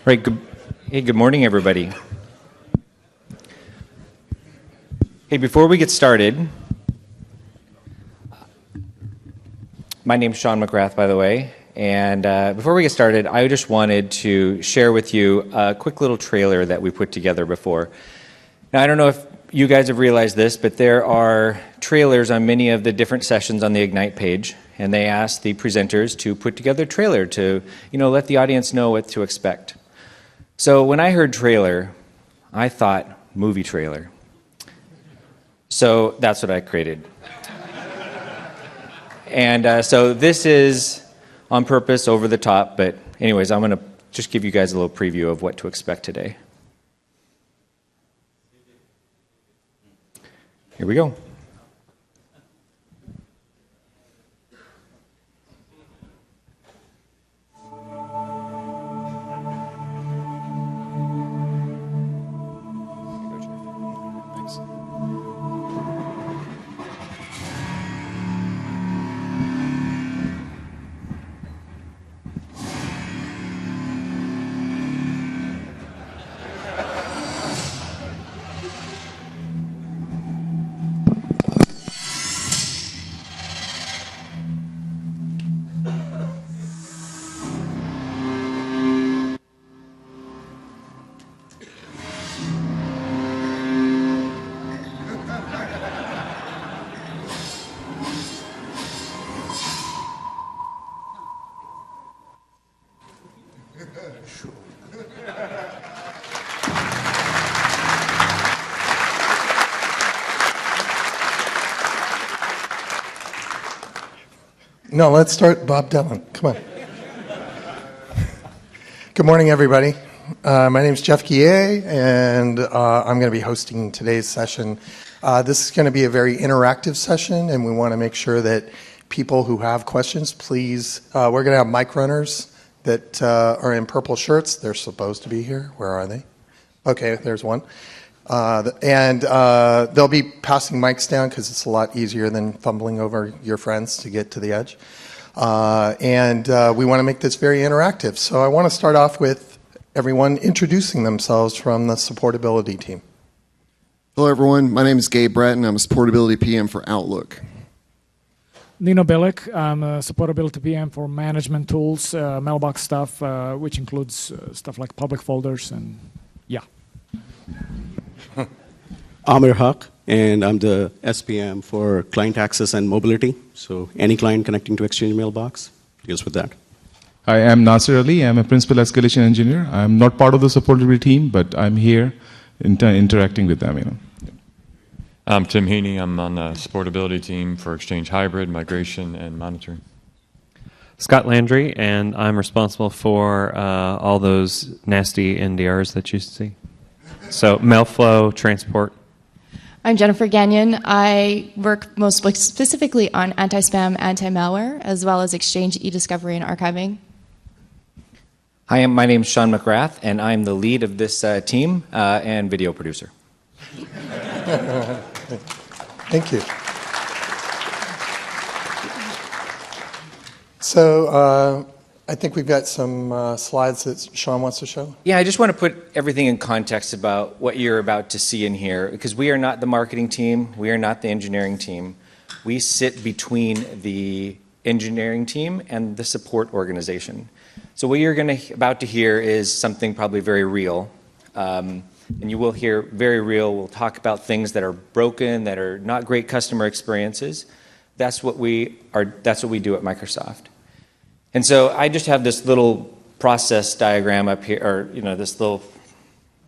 Right. Hey, good morning, everybody. Hey, before we get started, my name's Sean McGrath, by the way, and before we get started, I just wanted to share with you a quick little trailer that we put together before. Now, I don't know if you guys have realized this, but there are trailers on many of the different sessions on the Ignite page, and they asked the presenters to put together a trailer to, let the audience know what to expect. So when I heard trailer, I thought movie trailer. So that's what I created. And so this is on purpose, over the top, but anyways, I'm going to just give you guys a little preview of what to expect today. Here we go. No, let's start Bob Dylan. Come on. Good morning, everybody. My name is Jeff Guillet, and I'm going to be hosting today's session. This is going to be a very interactive session, and we want to make sure that people who have questions, please, we're going to have mic runners that are in purple shirts. They're supposed to be here. Where are they? Okay, there's one. And they'll be passing mics down because it's a lot easier than fumbling over your friends to get to the edge. And we want to make this very interactive. So I want to start off with everyone introducing themselves from the supportability team. Hello, everyone. My name is Gabe Bratton. I'm a supportability PM for Outlook. Nino Bilic. I'm a supportability PM for management tools, mailbox stuff, which includes stuff like public folders and yeah. Amir Haq, and I'm the SPM for client access and mobility. So any client connecting to Exchange Mailbox deals with that. I am Nasir Ali. I'm a principal escalation engineer. I'm not part of the supportability team, but I'm here interacting with them. I'm Tim Heaney. I'm on the supportability team for Exchange Hybrid, migration, and monitoring. Scott Landry, and I'm responsible for all those nasty NDRs that you see. So mail flow, transport. I'm Jennifer Gagnon. I work most specifically on anti-spam, anti-malware, as well as Exchange e-discovery and archiving. Hi, my name is Sean McGrath, and I'm the lead of this team and video producer. Thank you. So I think we've got some slides that Sean wants to show. Yeah, I just want to put everything in context about what you're about to see in here, because we are not the marketing team, we are not the engineering team. We sit between the engineering team and the support organization. So what you're about to hear is something probably very real, and you will hear very real. We'll talk about things that are broken, that are not great customer experiences. That's what we do at Microsoft. And so I just have this little process diagram up here, or this little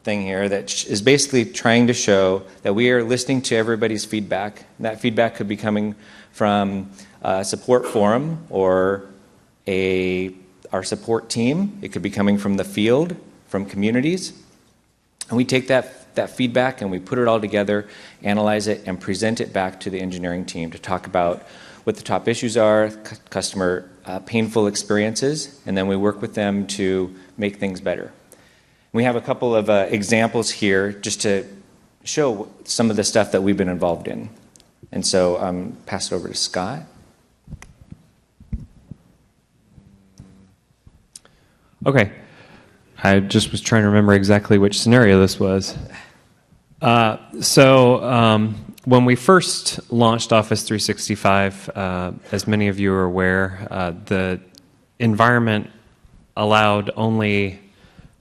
thing here that is basically trying to show that we are listening to everybody's feedback. And that feedback could be coming from a support forum or our support team. It could be coming from the field, from communities. And we take that feedback and we put it all together, analyze it, and present it back to the engineering team to talk about what the top issues are, customer painful experiences, and then we work with them to make things better. We have a couple of examples here just to show some of the stuff that we've been involved in. And so pass it over to Scott. Okay. I just was trying to remember exactly which scenario this was. When we first launched Office 365, as many of you are aware, the environment allowed only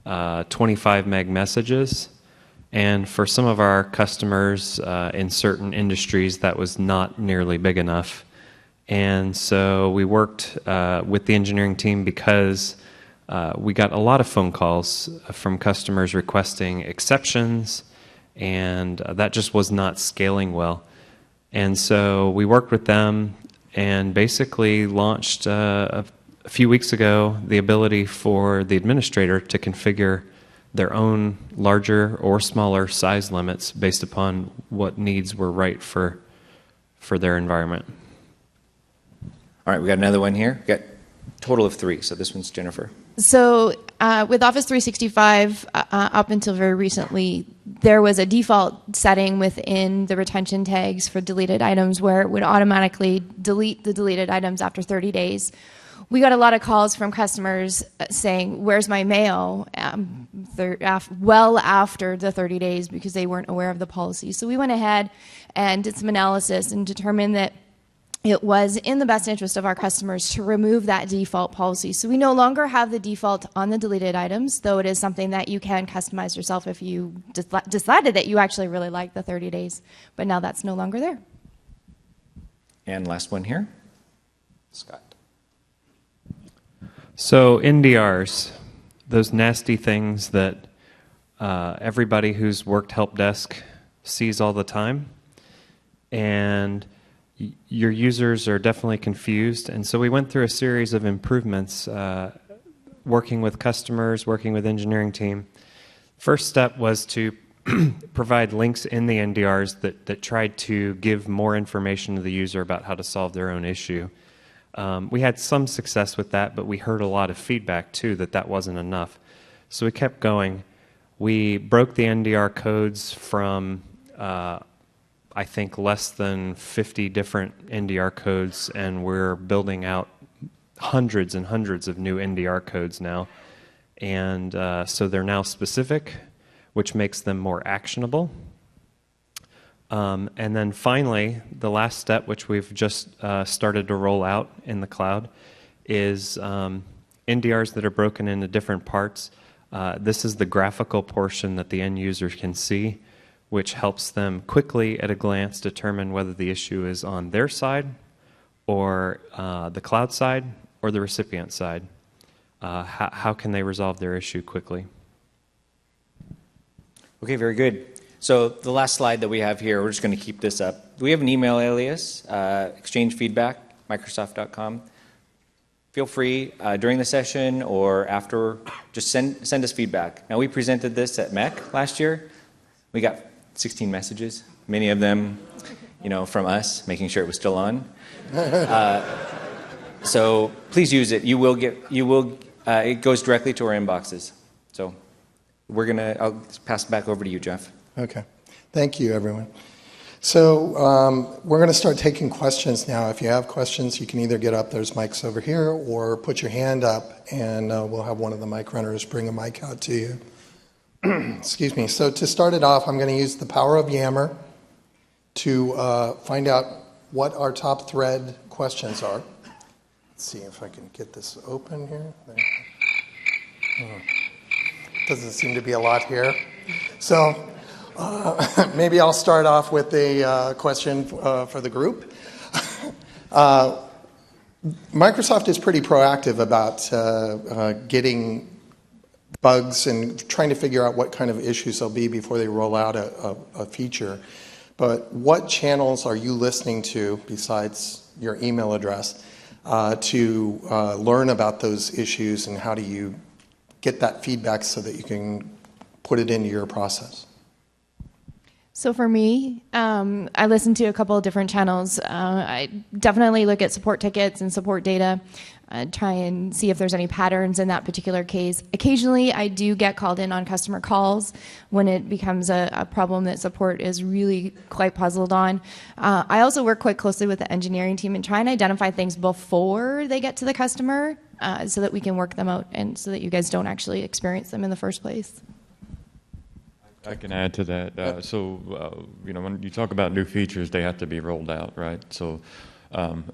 25 meg messages. And for some of our customers in certain industries, that was not nearly big enough. And so we worked with the engineering team because we got a lot of phone calls from customers requesting exceptions, and that just was not scaling well. And so we worked with them and basically launched a few weeks ago the ability for the administrator to configure their own larger or smaller size limits based upon what needs were right for their environment. All right, we got another one here. We got a total of 3, so this one's Jennifer. So with Office 365, up until very recently, there was a default setting within the retention tags for deleted items where it would automatically delete the deleted items after 30 days. We got a lot of calls from customers saying, where's my mail? Well after the 30 days because they weren't aware of the policy. So we went ahead and did some analysis and determined that it was in the best interest of our customers to remove that default policy. So we no longer have the default on the deleted items, though it is something that you can customize yourself if you decided that you actually really like the 30 days. But now that's no longer there. And last one here, Scott. So NDRs, those nasty things that everybody who's worked help desk sees all the time, and your users are definitely confused. And so we went through a series of improvements, working with customers, working with engineering team. First step was to provide links in the NDRs that tried to give more information to the user about how to solve their own issue. We had some success with that, but we heard a lot of feedback too that wasn't enough. So we kept going. We broke the NDR codes from I think less than 50 different NDR codes, and we're building out hundreds and hundreds of new NDR codes now. And so they're now specific, which makes them more actionable. And then finally, the last step, which we've just started to roll out in the cloud, is NDRs that are broken into different parts. This is the graphical portion that the end user can see, which helps them quickly at a glance determine whether the issue is on their side or the cloud side or the recipient side. How can they resolve their issue quickly? Okay, very good. So the last slide that we have here, we're just going to keep this up. We have an email alias, exchangefeedback@microsoft.com. Feel free during the session or after, just send us feedback. Now, we presented this at MEC last year. We got 16 messages, many of them, from us, making sure it was still on. So please use it. It goes directly to our inboxes. So I'll pass it back over to you, Jeff. Okay. Thank you, everyone. So we're going to start taking questions now. If you have questions, you can either get up, there's mics over here, or put your hand up, and we'll have one of the mic runners bring a mic out to you. Excuse me. So to start it off, I'm going to use the power of Yammer to find out what our top thread questions are. Let's see if I can get this open here. Doesn't seem to be a lot here. So maybe I'll start off with a question for the group. Microsoft is pretty proactive about getting bugs and trying to figure out what kind of issues there'll be before they roll out a feature. But what channels are you listening to, besides your email address, to learn about those issues, and how do you get that feedback so that you can put it into your process? So for me, I listen to a couple of different channels. I definitely look at support tickets and support data, try and see if there's any patterns in that particular case. Occasionally, I do get called in on customer calls when it becomes a problem that support is really quite puzzled on. I also work quite closely with the engineering team and try and identify things before they get to the customer so that we can work them out and so that you guys don't actually experience them in the first place. I can add to that. When you talk about new features, they have to be rolled out, right? So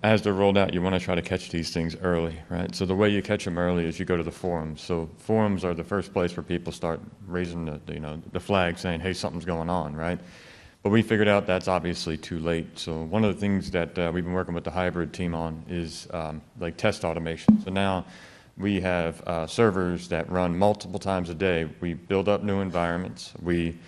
as they're rolled out, you want to try to catch these things early, right? So the way you catch them early is you go to the forums. So forums are the first place where people start raising the flag saying, hey, something's going on, right? But we figured out that's obviously too late. So one of the things that we've been working with the hybrid team on is like test automation. So now we have servers that run multiple times a day. We build up new environments. We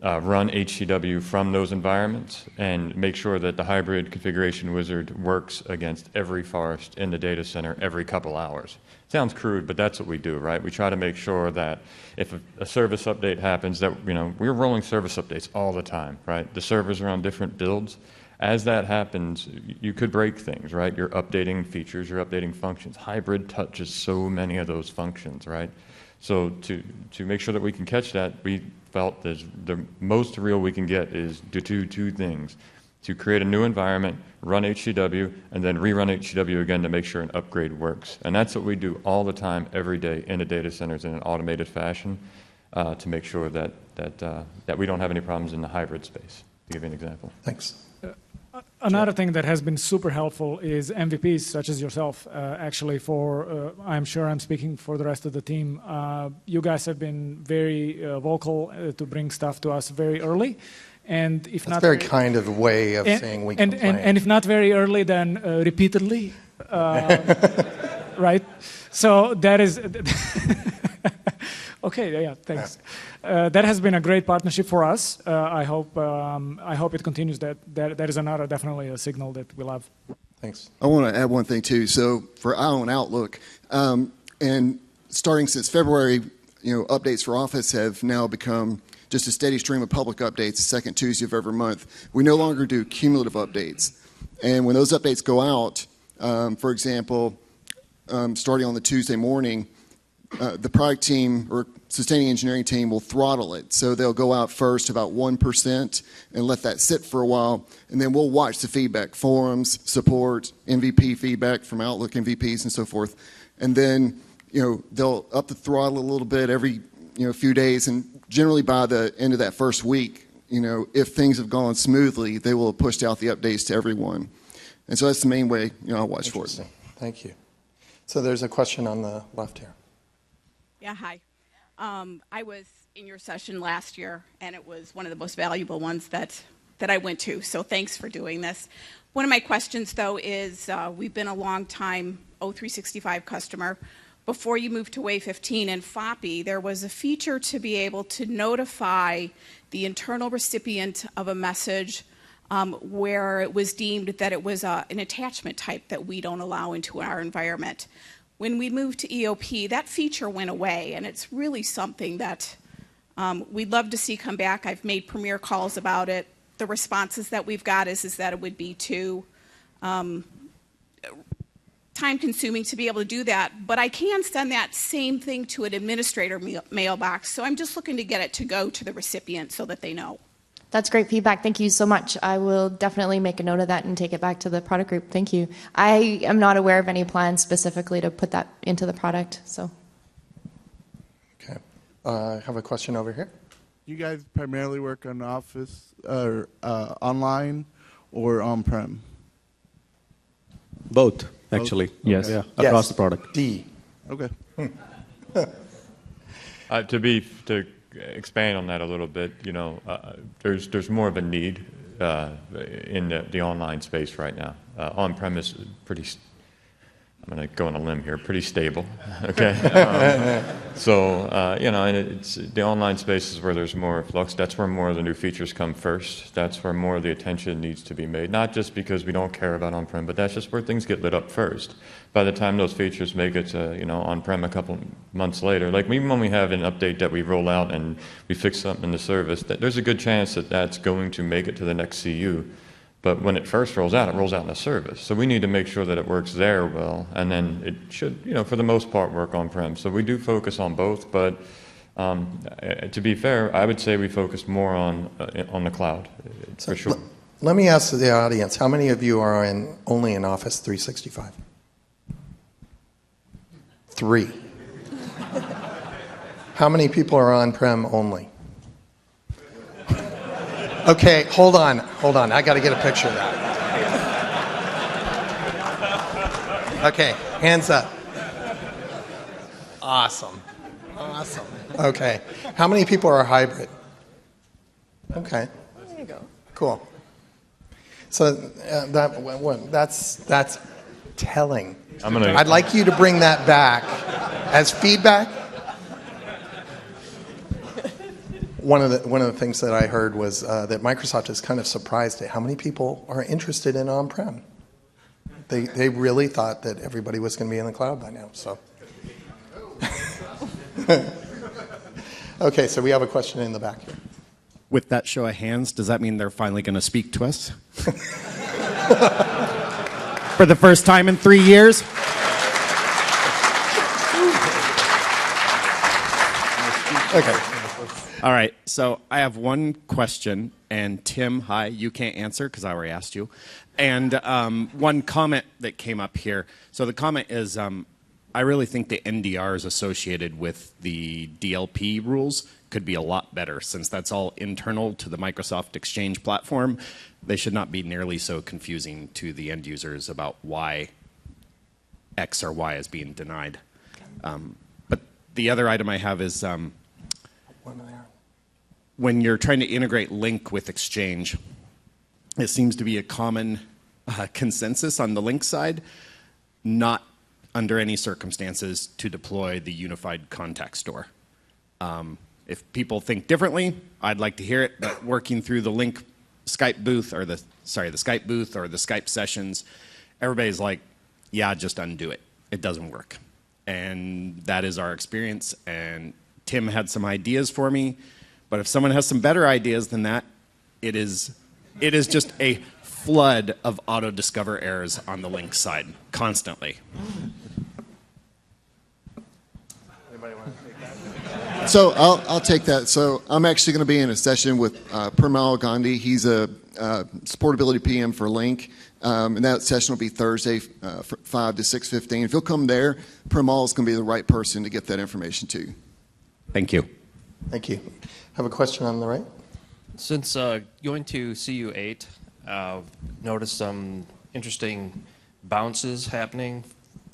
run HCW from those environments and make sure that the hybrid configuration wizard works against every forest in the data center every couple hours. Sounds crude, but that's what we do, right? We try to make sure that if a service update happens, that we're rolling service updates all the time, right? The servers are on different builds. As that happens, you could break things, right? You're updating features, you're updating functions. Hybrid touches so many of those functions, right? So to make sure that we can catch that, we felt that the most real we can get is to do two things. To create a new environment, run HCW, and then rerun HCW again to make sure an upgrade works. And that's what we do all the time, every day in the data centers in an automated fashion to make sure that we don't have any problems in the hybrid space, to give you an example. Thanks. Another thing that has been super helpful is MVPs such as yourself. Actually, I'm sure I'm speaking for the rest of the team. You guys have been very vocal to bring stuff to us very early. And if That's not very kind of the way of saying we can complain. And if not very early, then repeatedly, right? So that is okay. Yeah, thanks. That has been a great partnership for us. I hope it continues. That is another definitely a signal that we'll have. Thanks. I want to add one thing too. So for IO and Outlook, and starting since February, updates for Office have now become just a steady stream of public updates, the second Tuesday of every month. We no longer do cumulative updates. And when those updates go out, for example, starting on the Tuesday morning, the product team or sustaining engineering team will throttle it. So they'll go out first about 1% and let that sit for a while. And then we'll watch the feedback, forums, support, MVP feedback from Outlook MVPs and so forth. And then, they'll up the throttle a little bit every, few days. And generally by the end of that first week, if things have gone smoothly, they will have pushed out the updates to everyone. And so that's the main way, I'll watch for it. Thank you. So there's a question on the left here. Yeah, hi. I was in your session last year, and it was one of the most valuable ones that I went to, so thanks for doing this. One of my questions, though, is we've been a long time O365 customer. Before you moved to Wave 15 and FOPI, there was a feature to be able to notify the internal recipient of a message where it was deemed that it was an attachment type that we don't allow into our environment. When we moved to EOP, that feature went away, and it's really something that we'd love to see come back. I've made Premier calls about it. The responses that we've got is that it would be too time-consuming to be able to do that, but I can send that same thing to an administrator mailbox, so I'm just looking to get it to go to the recipient so that they know. That's great feedback. Thank you so much. I will definitely make a note of that and take it back to the product group. Thank you. I am not aware of any plans specifically to put that into the product. So. Okay. I have a question over here. You guys primarily work on Office or online or on-prem? Both, actually. Yes. Yeah, across the product. D. Okay. To expand on that a little bit, there's more of a need in the online space right now. On-premise is pretty I'm going to go on a limb here, pretty stable. Okay. And it's the online space is where there's more flux. That's where more of the new features come first. That's where more of the attention needs to be made. Not just because we don't care about on-prem, but that's just where things get lit up first. By the time those features make it to, on-prem a couple months later, like even when we have an update that we roll out and we fix something in the service, there's a good chance that that's going to make it to the next CU. But when it first rolls out, it rolls out in a service. So we need to make sure that it works there well, and then it should, for the most part, work on-prem. So we do focus on both, but to be fair, I would say we focus more on the cloud, for sure. Let me ask the audience, how many of you are only in Office 365? 3. How many people are on-prem only? Okay, hold on. I got to get a picture of that. Okay, hands up. Awesome. Okay, how many people are hybrid? Okay. There you go. Cool. So that's telling. I'd like you to bring that back as feedback. One of the things that I heard was that Microsoft is kind of surprised at how many people are interested in on-prem. They really thought that everybody was going to be in the cloud by now. So, okay, so we have a question in the back here. With that show of hands, does that mean they're finally going to speak to us? For the first time in 3 years? Okay. All right, so I have one question, and Tim, hi, you can't answer because I already asked you. And one comment that came up here. So the comment is, I really think the NDRs associated with the DLP rules could be a lot better, since that's all internal to the Microsoft Exchange platform. They should not be nearly so confusing to the end users about why X or Y is being denied. But the other item I have is, when you're trying to integrate Link with Exchange, it seems to be a common consensus on the Link side, not under any circumstances to deploy the unified contact store. If people think differently, I'd like to hear it, but working through the Link Skype booth, or the Skype booth or the Skype sessions, everybody's like, yeah, just undo it. It doesn't work. And that is our experience, and Tim had some ideas for me. But if someone has some better ideas than that, it is just a flood of auto-discover errors on the Link side, constantly. Anybody want to take that? So I'll take that. So I'm actually going to be in a session with Premal Gandhi. He's a supportability PM for Link. And that session will be Thursday, 5 to 6:15. If you'll come there, Premal is going to be the right person to get that information to you. Thank you. Thank you. Have a question on the right? Since going to CU8, noticed some interesting bounces happening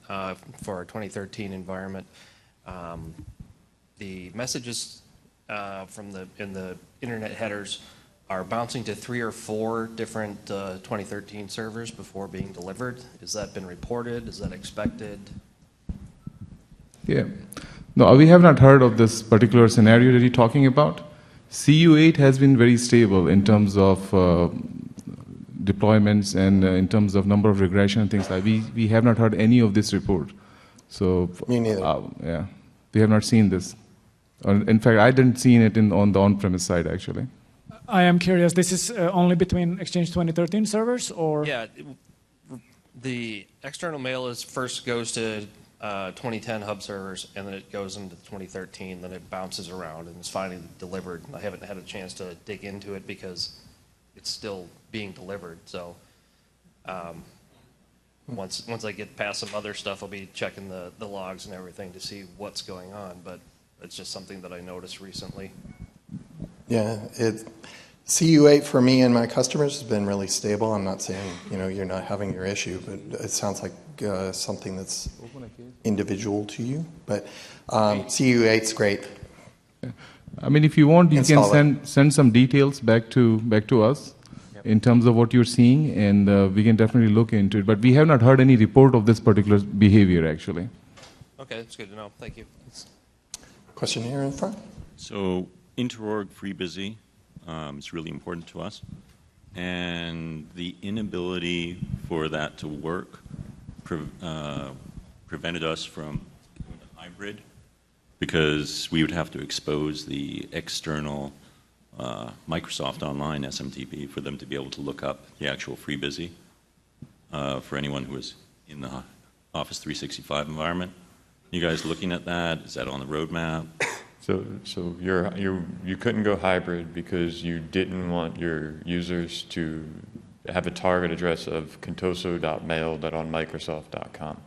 for our 2013 environment. The messages in the internet headers are bouncing to 3 or 4 different 2013 servers before being delivered. Has that been reported? Is that expected? Yeah. No, we have not heard of this particular scenario that you're talking about. CU8 has been very stable in terms of deployments and in terms of number of regression and things like that. We have not heard any of this report. So, me neither. Yeah, we have not seen this. In fact, I didn't see it on the on-premise side, actually. I am curious, this is only between Exchange 2013 servers, or? Yeah, the external mail first goes to 2010 hub servers, and then it goes into 2013, then it bounces around and is finally delivered. I haven't had a chance to dig into it because it's still being delivered. So once I get past some other stuff, I'll be checking the logs and everything to see what's going on. But it's just something that I noticed recently. Yeah, CU8 for me and my customers has been really stable. I'm not saying you're not having your issue, but it sounds like something that's individual to you. But CU8's great. I mean, if you want, you can send some details back to us, in terms of what you're seeing, and we can definitely look into it. But we have not heard any report of this particular behavior, actually. Okay, that's good to know. Thank you. Question here in front. So inter-org FreeBusy is really important to us. And the inability for that to work prevented us from doing a hybrid, because we would have to expose the external Microsoft Online SMTP for them to be able to look up the actual FreeBusy for anyone who is in the Office 365 environment. You guys looking at that? Is that on the roadmap? So you couldn't go hybrid because you didn't want your users to have a target address of contoso.mail.onmicrosoft.com.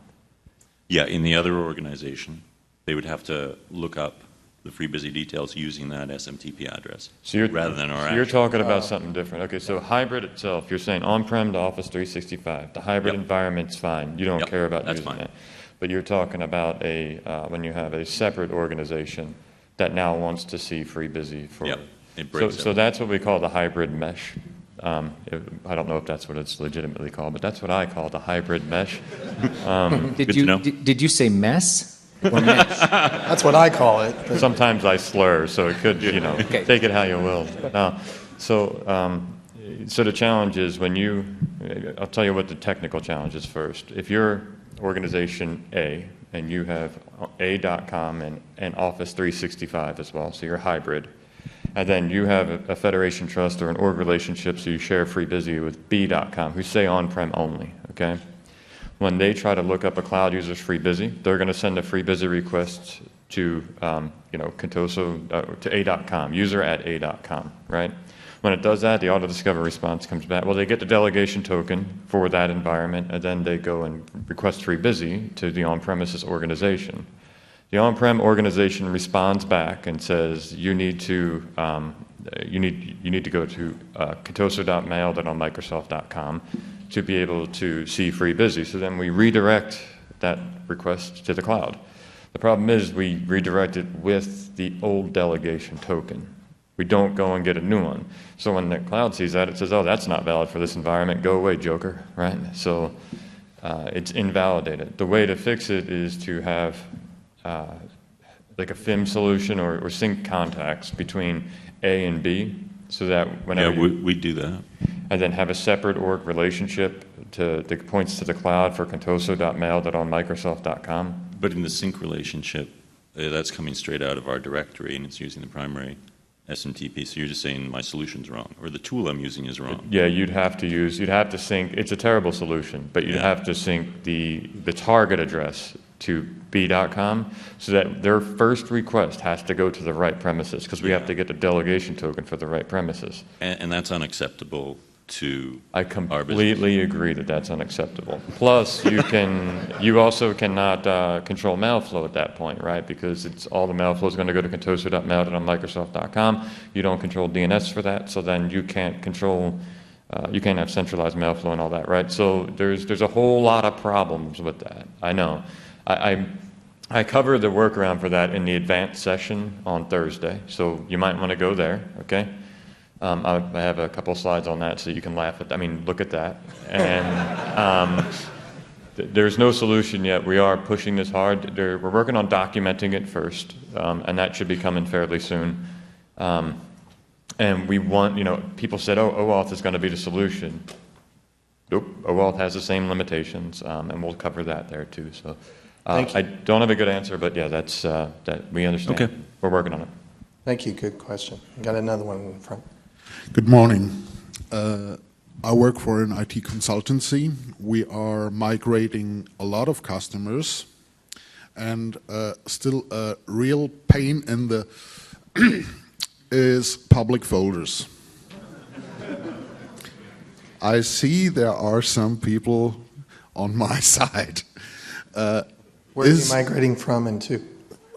Yeah, in the other organization, they would have to look up the FreeBusy details using that SMTP address, rather than our. So you're talking about something different. Okay, so hybrid itself, you're saying on-prem to Office 365. The hybrid environment's fine. You don't care about using that. But you're talking about when you have a separate organization that now wants to see FreeBusy for. So that's what we call the hybrid mesh. I don't know if that's what it's legitimately called, but that's what I call the hybrid mesh. Did you say mess? Or mesh? That's what I call it. Sometimes I slur, so it could, take it how you will. So the challenge is I'll tell you what the technical challenge is first. If you're organization A and you have A.com and Office 365 as well, so you're hybrid, and then you have a federation trust or an org relationship, so you share FreeBusy with B.com, who say on-prem only, okay? When they try to look up a cloud user's FreeBusy, they're going to send a FreeBusy request to, Contoso, to A.com, user at A.com, right? When it does that, the auto-discover response comes back. Well, they get the delegation token for that environment, and then they go and request FreeBusy to the on-premises organization. The on-prem organization responds back and says, you need to go to contoso.mail.onmicrosoft.com to be able to see FreeBusy. So then we redirect that request to the cloud. The problem is we redirect it with the old delegation token. We don't go and get a new one. So when the cloud sees that, it says, oh, that's not valid for this environment. Go away, Joker, right? So it's invalidated. The way to fix it is to have like a FIM solution or sync contacts between A and B, so that whenever we do that. And then have a separate org relationship that points to the cloud for contoso.mail.onmicrosoft.com. But in the sync relationship, that's coming straight out of our directory, and it's using the primary SMTP. So you're just saying my solution's wrong, or the tool I'm using is wrong. Yeah, you'd have to sync. It's a terrible solution, but you'd have to sync the target address to B.com, so that their first request has to go to the right premises, because we have to get the delegation token for the right premises. And that's unacceptable to I completely agree that that's unacceptable. Plus, you also cannot control mail flow at that point, right? Because all the mail flow is going to go to contoso.mail.onmicrosoft.com. You don't control DNS for that, so then you can't control. You can't have centralized mail flow and all that, right? So there's a whole lot of problems with that. I know. I cover the workaround for that in the advanced session on Thursday, so you might want to go there, okay? I have a couple slides on that so you can look at that. And there's no solution yet. We are pushing this hard. We're working on documenting it first, and that should be coming fairly soon. And we want, people said, oh, OAuth is going to be the solution. Nope, OAuth has the same limitations, and we'll cover that there too. So I don't have a good answer, but yeah, that's that we understand. Okay. We're working on it. Thank you. Good question. Got another one in front. Good morning. I work for an IT consultancy. We are migrating a lot of customers, and still a real pain in the is public folders. I see there are some people on my side. Where are you migrating from and to?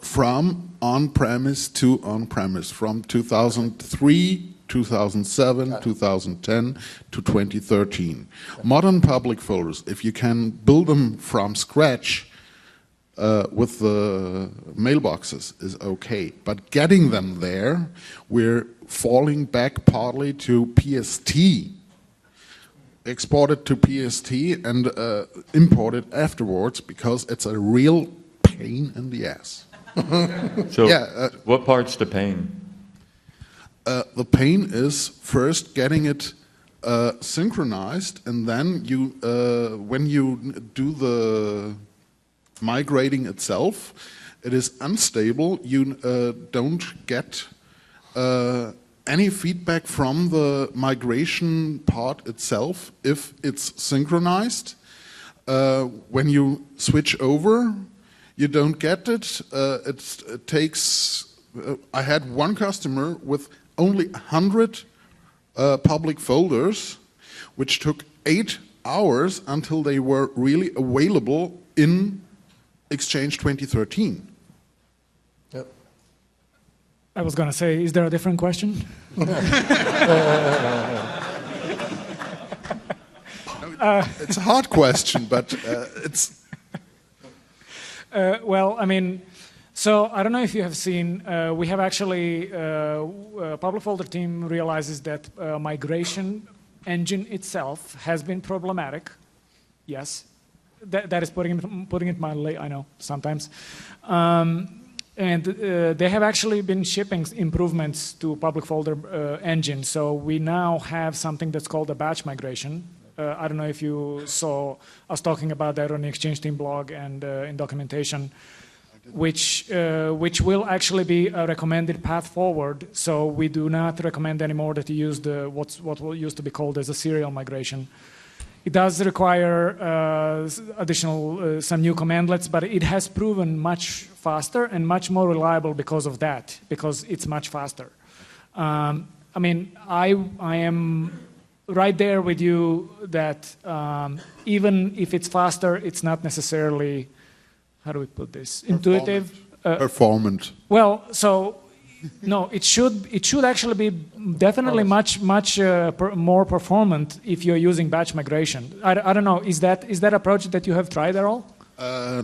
From on-premise to on-premise, from 2003, 2007, 2010 to 2013. Modern public folders, if you can build them from scratch with the mailboxes, is okay. But getting them there, we're falling back partly to PST export it to PST and import it afterwards because it's a real pain in the ass. So, what part's the pain? The pain is first getting it synchronized, and then you, when you do the migrating itself, it is unstable. You don't get any feedback from the migration part itself if it's synchronized. When you switch over, you don't get it. It takes. I had one customer with only 100 public folders, which took 8 hours until they were really available in Exchange 2013. Yep. I was going to say, is there a different question? It's a hard question, but it's... Well, I mean, so I don't know if you have seen, we have actually, public folder team realizes that migration engine itself has been problematic. Yes, that is putting it mildly, I know, sometimes. And they have actually been shipping improvements to public folder engine. So we now have something that's called a batch migration. I don't know if you saw us talking about that on the Exchange team blog and in documentation, which will actually be a recommended path forward. So we do not recommend anymore that you use what used to be called as a serial migration. It does require additional some new commandlets, but it has proven much faster and much more reliable because of that, because it's much faster. I mean, I am right there with you that even if it's faster, it's not necessarily, how do we put this, intuitive. Performant. Well, so no, it should actually be definitely much more performant if you're using batch migration. I don't know. Is that approach that you have tried at all?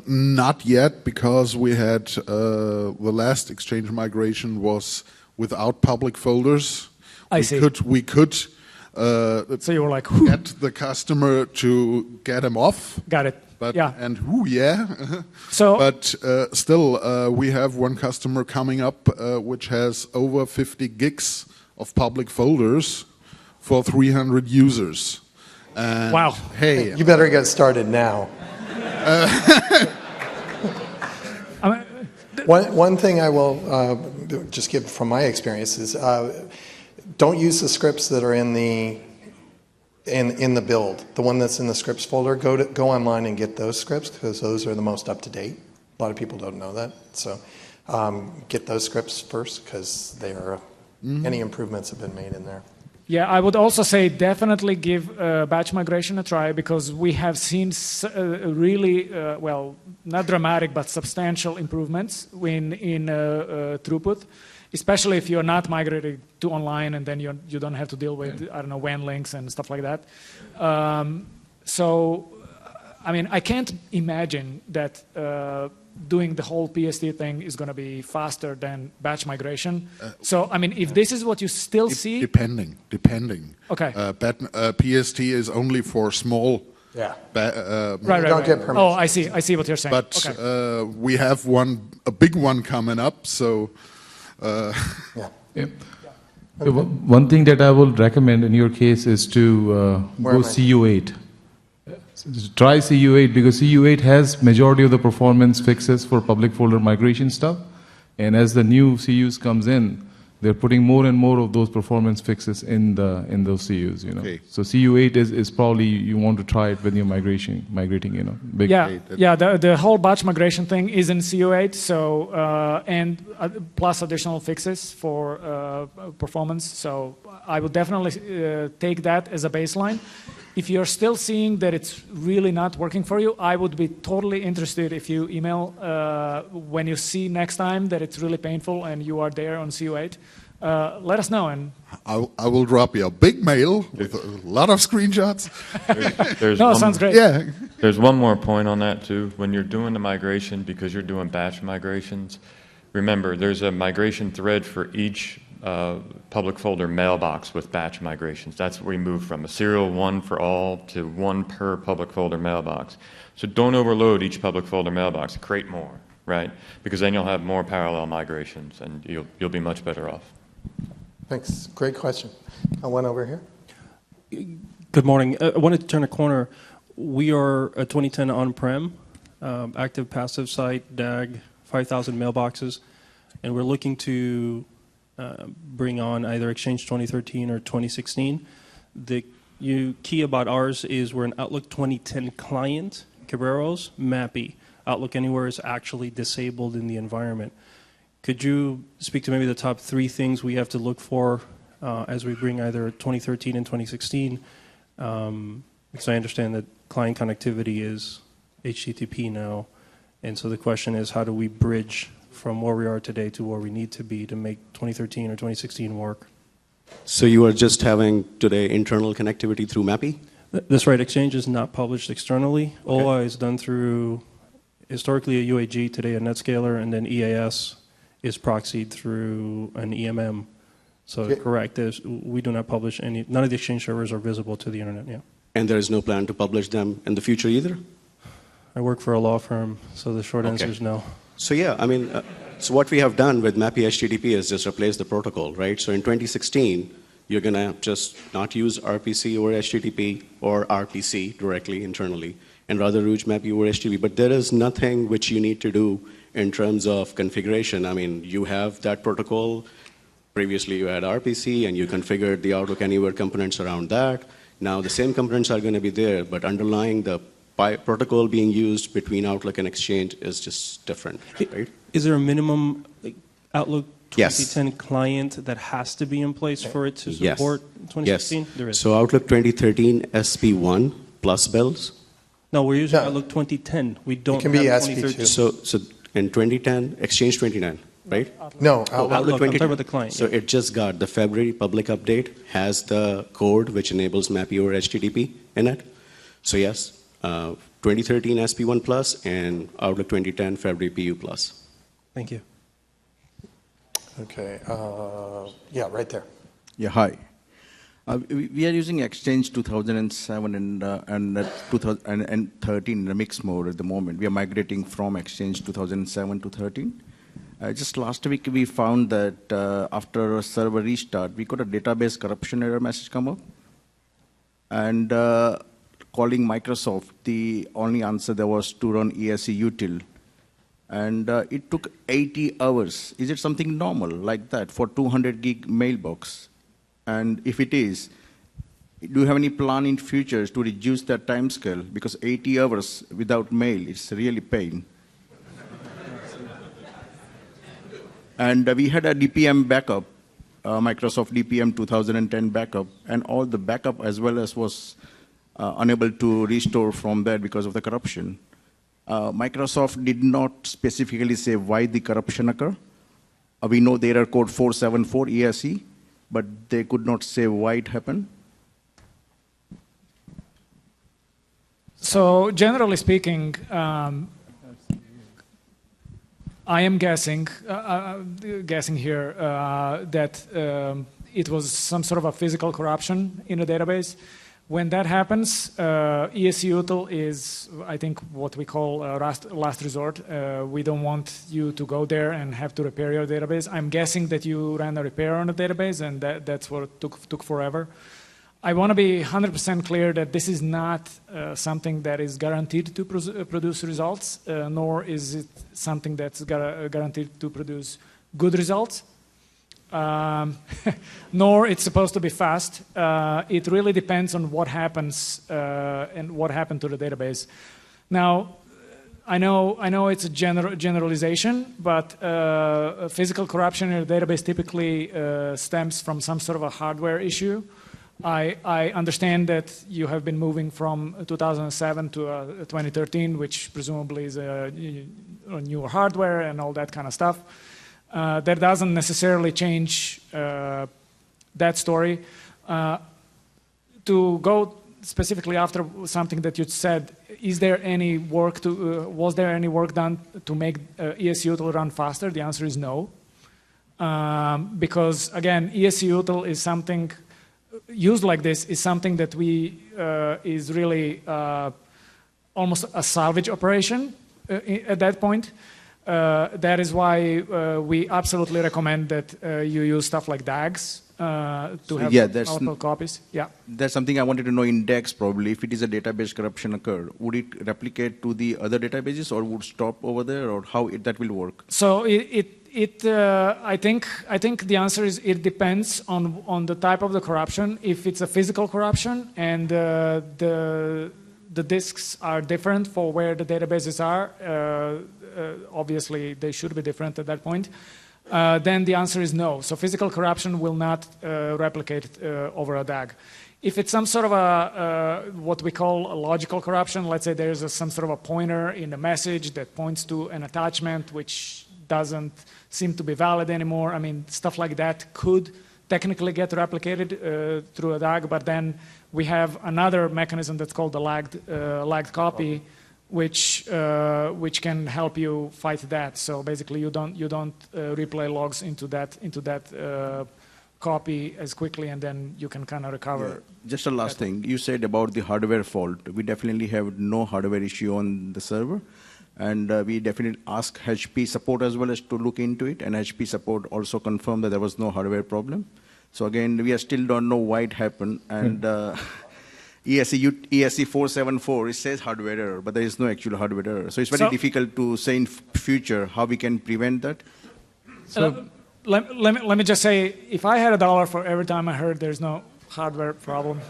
Not yet, because we had the last Exchange migration was without public folders. I see. We could. So you were like, get the customer to get him off. Got it. But, yeah. And yeah. So, but still, we have one customer coming up which has over 50 gigs of public folders for 300 users. And wow. Hey. You better get started now. One thing I will just give from my experience is don't use the scripts that are in the build. The one that's in the scripts folder, go online and get those scripts because those are the most up to date. A lot of people don't know that. So get those scripts first because they are any improvements have been made in there. Yeah, I would also say definitely give batch migration a try because we have seen really, well, not dramatic, but substantial improvements in throughput, especially if you're not migrating to online and then you don't have to deal with, I don't know, WAN links and stuff like that. So, I mean, I can't imagine that doing the whole PST thing is going to be faster than batch migration. So, I mean, if this is what you still see... Depending. Okay. PST is only for small... Yeah. Right. Don't get permission. Oh, I see what you're saying. But okay. We have a big one coming up, so... Yeah. So one thing that I would recommend in your case is to go CU8. Try CU8 because CU8 has majority of the performance fixes for public folder migration stuff, and as the new CUs comes in, they're putting more and more of those performance fixes in those CUs. You know, okay. So CU8 is probably you want to try it when you're migrating. You know, big. Yeah. The whole batch migration thing is in CU8. So and plus additional fixes for performance. So I would definitely take that as a baseline. If you're still seeing that it's really not working for you, I would be totally interested if you email when you see next time that it's really painful and you are there on CU8. Let us know. And I will drop you a big mail with a lot of screenshots. Sounds great. Yeah. There's one more point on that too. When you're doing the migration, because you're doing batch migrations, remember there's a migration thread for each public folder mailbox with batch migrations. That's where we moved from a serial one for all to one per public folder mailbox. So don't overload each public folder mailbox. Create more, right? Because then you'll have more parallel migrations, and you'll be much better off. Thanks. Great question. One over here. Good morning. I wanted to turn a corner. We are a 2010 on-prem, active passive site, DAG, 5,000 mailboxes, and we're looking to bring on either Exchange 2013 or 2016. The key about ours is we're an Outlook 2010 client, Cabreros, MAPI. Outlook Anywhere is actually disabled in the environment. Could you speak to maybe the top 3 things we have to look for as we bring either 2013 and 2016? Because I understand that client connectivity is HTTP now, and so the question is, how do we bridge from where we are today to where we need to be to make 2013 or 2016 work? So you are just having today internal connectivity through MAPI? That's right. Exchange is not published externally. Okay. OI is done through historically a UAG, today a NetScaler, and then EAS is proxied through an EMM. So okay. Correct, we do not publish any, none of the Exchange servers are visible to the internet, yeah. And there is no plan to publish them in the future either? I work for a law firm, so the short answer is no. So yeah, I mean, so what we have done with MAPI HTTP is just replace the protocol, right? So in 2016, you're going to just not use RPC over HTTP or RPC directly internally, and rather use MAPI over HTTP. But there is nothing which you need to do in terms of configuration. I mean, you have that protocol. Previously, you had RPC, and you configured the Outlook Anywhere components around that. Now, the same components are going to be there, but underlying the protocol being used between Outlook and Exchange is just different, right? Is there a minimum Outlook 2010 client that has to be in place for it to support 2016? Yes. There is. So Outlook 2013 SP1 plus builds? No, we're using Outlook 2010. We don't have 2013. So in 2010, Exchange 2010, right? No, Outlook 2010. I'm talking about the client. So it just got the February public update, has the code which enables MAPI over HTTP in it. So yes, 2013 SP1 plus and Outlook 2010 February PU plus. Thank you. Okay, yeah, right there. Yeah, hi. We are using Exchange 2007 and 2013 in a mixed mode at the moment. We are migrating from Exchange 2007 to 13. Just last week we found that after a server restart, we got a database corruption error message come up. And calling Microsoft, the only answer there was to run ESE util. And it took 80 hours. Is it something normal like that for 200 gig mailbox? And if it is, do you have any plan in future to reduce that time scale? Because 80 hours without mail, it's really pain. And we had a DPM backup, Microsoft DPM 2010 backup, and all the backup as well as was unable to restore from that because of the corruption. Microsoft did not specifically say why the corruption occurred. We know the error code 474 ESE, but they could not say why it happened. So generally speaking, I am guessing here that it was some sort of a physical corruption in the database. When that happens, ESE util is, I think, what we call last resort. We don't want you to go there and have to repair your database. I'm guessing that you ran a repair on the database, and that's what took forever. I want to be 100% clear that this is not something that is guaranteed to produce results, nor is it something that's guaranteed to produce good results. Nor it's supposed to be fast. It really depends on what happens and what happened to the database. Now, I know it's a generalization, but physical corruption in a database typically stems from some sort of a hardware issue. I understand that you have been moving from 2007 to 2013, which presumably is a newer hardware and all that kind of stuff. That doesn't necessarily change that story. To go specifically after something that you said, was there any work done to make ESE util run faster? The answer is no. Because again, ESC util is something used like this is something that we is really almost a salvage operation at that point. That is why we absolutely recommend that you use stuff like DAGs to have multiple copies. Yeah, that's something I wanted to know in DAGs probably. If it is a database corruption occurred, would it replicate to the other databases or would stop over there, or how that will work? So I think the answer is it depends on the type of the corruption. If it's a physical corruption and the disks are different for where the databases are, obviously they should be different at that point. Then the answer is no. So physical corruption will not replicate over a DAG. If it's some sort of a what we call a logical corruption, let's say there's some sort of a pointer in the message that points to an attachment which doesn't seem to be valid anymore. I mean, stuff like that could technically get replicated through a DAG, but then we have another mechanism that's called the lagged copy, which can help you fight that. So basically, you don't replay logs into that copy as quickly, and then you can kind of recover. Yeah. Just a last thing, you said about the hardware fault. We definitely have no hardware issue on the server. And we definitely ask HP support as well as to look into it, and HP support also confirmed that there was no hardware problem. So again, we still don't know why it happened. And ESC 474, it says hardware error, but there is no actual hardware error. So it's very difficult to say in future how we can prevent that. So let me just say, if I had $1 for every time I heard there's no hardware problem,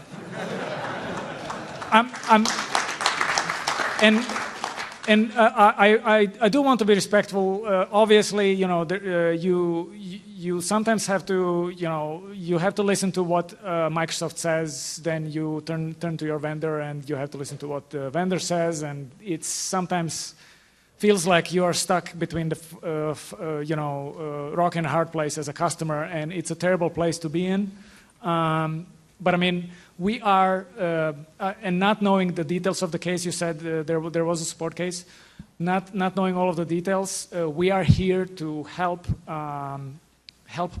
And I do want to be respectful. Obviously, you know, you sometimes have to, you have to listen to what Microsoft says. Then you turn to your vendor, and you have to listen to what the vendor says. And it sometimes feels like you are stuck between the, rock and a hard place as a customer, and it's a terrible place to be in. But I mean, we are, and not knowing the details of the case, you said there was a support case. Not knowing all of the details, we are here to help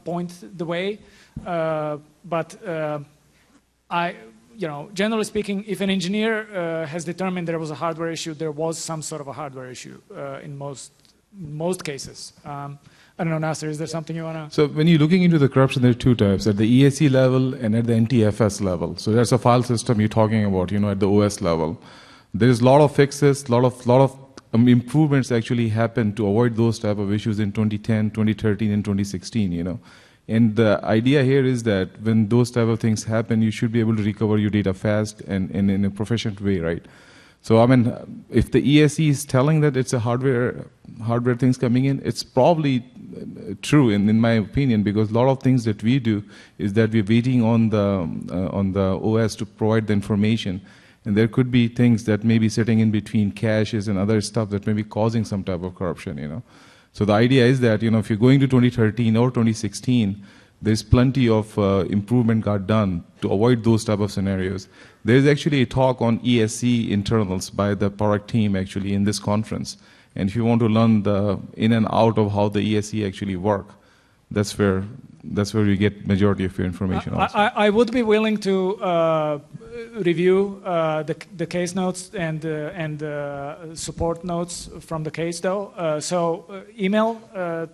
point the way. But generally speaking, if an engineer has determined there was a hardware issue, there was some sort of a hardware issue in most cases. I don't know, Nasser, is there something you want to... So when you're looking into the corruption, there are two types, at the ESC level and at the NTFS level. So that's a file system you're talking about, at the OS level. There's a lot of fixes, lot of improvements actually happened to avoid those type of issues in 2010, 2013, and 2016, And the idea here is that when those type of things happen, you should be able to recover your data fast and in a proficient way, right? So, I mean, if the ESC is telling that it's a hardware things coming in, it's probably true in my opinion, because a lot of things that we do is that we're waiting on the OS to provide the information. And there could be things that may be sitting in between caches and other stuff that may be causing some type of corruption, So the idea is that, if you're going to 2013 or 2016, there's plenty of improvement got done to avoid those type of scenarios. There's actually a talk on ESC internals by the product team actually in this conference. And if you want to learn the in and out of how the ESC actually work, that's where you get majority of your information. I would be willing to review the case notes and support notes from the case, though. So email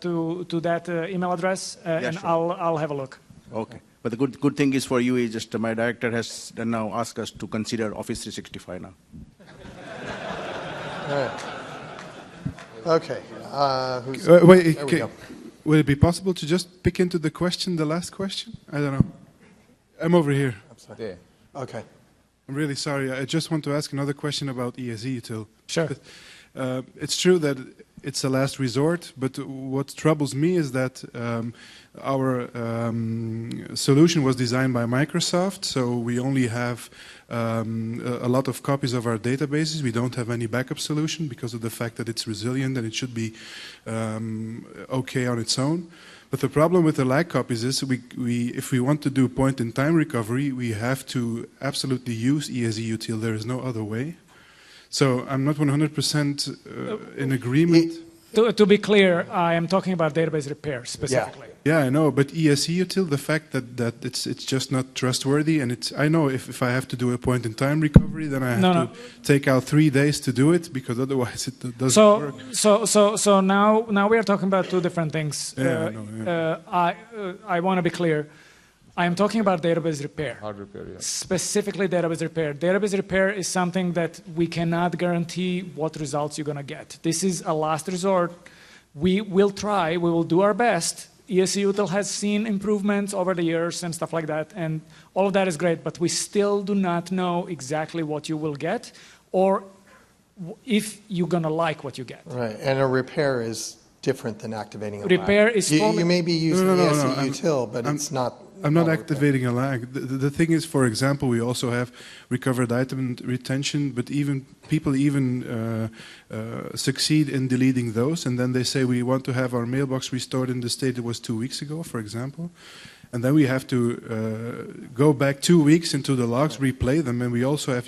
to that email address, and sure. I'll have a look. Okay. But the good thing is for you is just my director has now asked us to consider Office 365 now. All right. Okay. Wait, there we go. Would it be possible to just pick into the last question? I don't know. I'm over here. Yeah. Okay. I'm really sorry. I just want to ask another question about ESE util. Sure. It's true that it's a last resort, but what troubles me is that our solution was designed by Microsoft, so we only have a lot of copies of our databases. We don't have any backup solution because of the fact that it's resilient and it should be okay on its own. But the problem with the lag copies is if we want to do point-in-time recovery, we have to absolutely use ESE util. There is no other way. So I'm not 100% in agreement. to be clear, I am talking about database repair specifically. Yeah, I know, but ESE util, the fact that it's just not trustworthy, and I know if I have to do a point-in-time recovery, then I have to take out 3 days to do it, because otherwise it doesn't work. So now we are talking about two different things. Yeah, I know, yeah. I want to be clear. I am talking about database repair. Hard repair, yeah. Specifically database repair. Database repair is something that we cannot guarantee what results you're going to get. This is a last resort. We will try, we will do our best. ESE util has seen improvements over the years and stuff like that, and all of that is great, but we still do not know exactly what you will get or if you're going to like what you get. Right, and a repair is different than activating a repair lag. is You may be using ESE util, but I'm it's not. I'm not activating a lag. The thing is, for example, we also have recovered item retention, but people succeed in deleting those, and then they say we want to have our mailbox restored in the state it was 2 weeks ago, for example. And then we have to go back 2 weeks into the logs, replay them, and we also have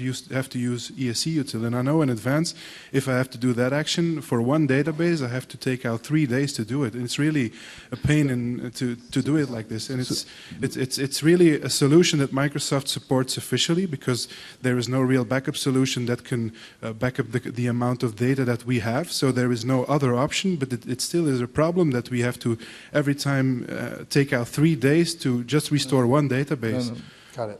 to use ESE util. And I know in advance, if I have to do that action for one database, I have to take out 3 days to do it. And it's really a pain to do it like this. And it's really a solution that Microsoft supports officially, because there is no real backup solution that can back up the amount of data that we have. So there is no other option, but it still is a problem that we have to every time take out 3 days to just restore one database. Got it.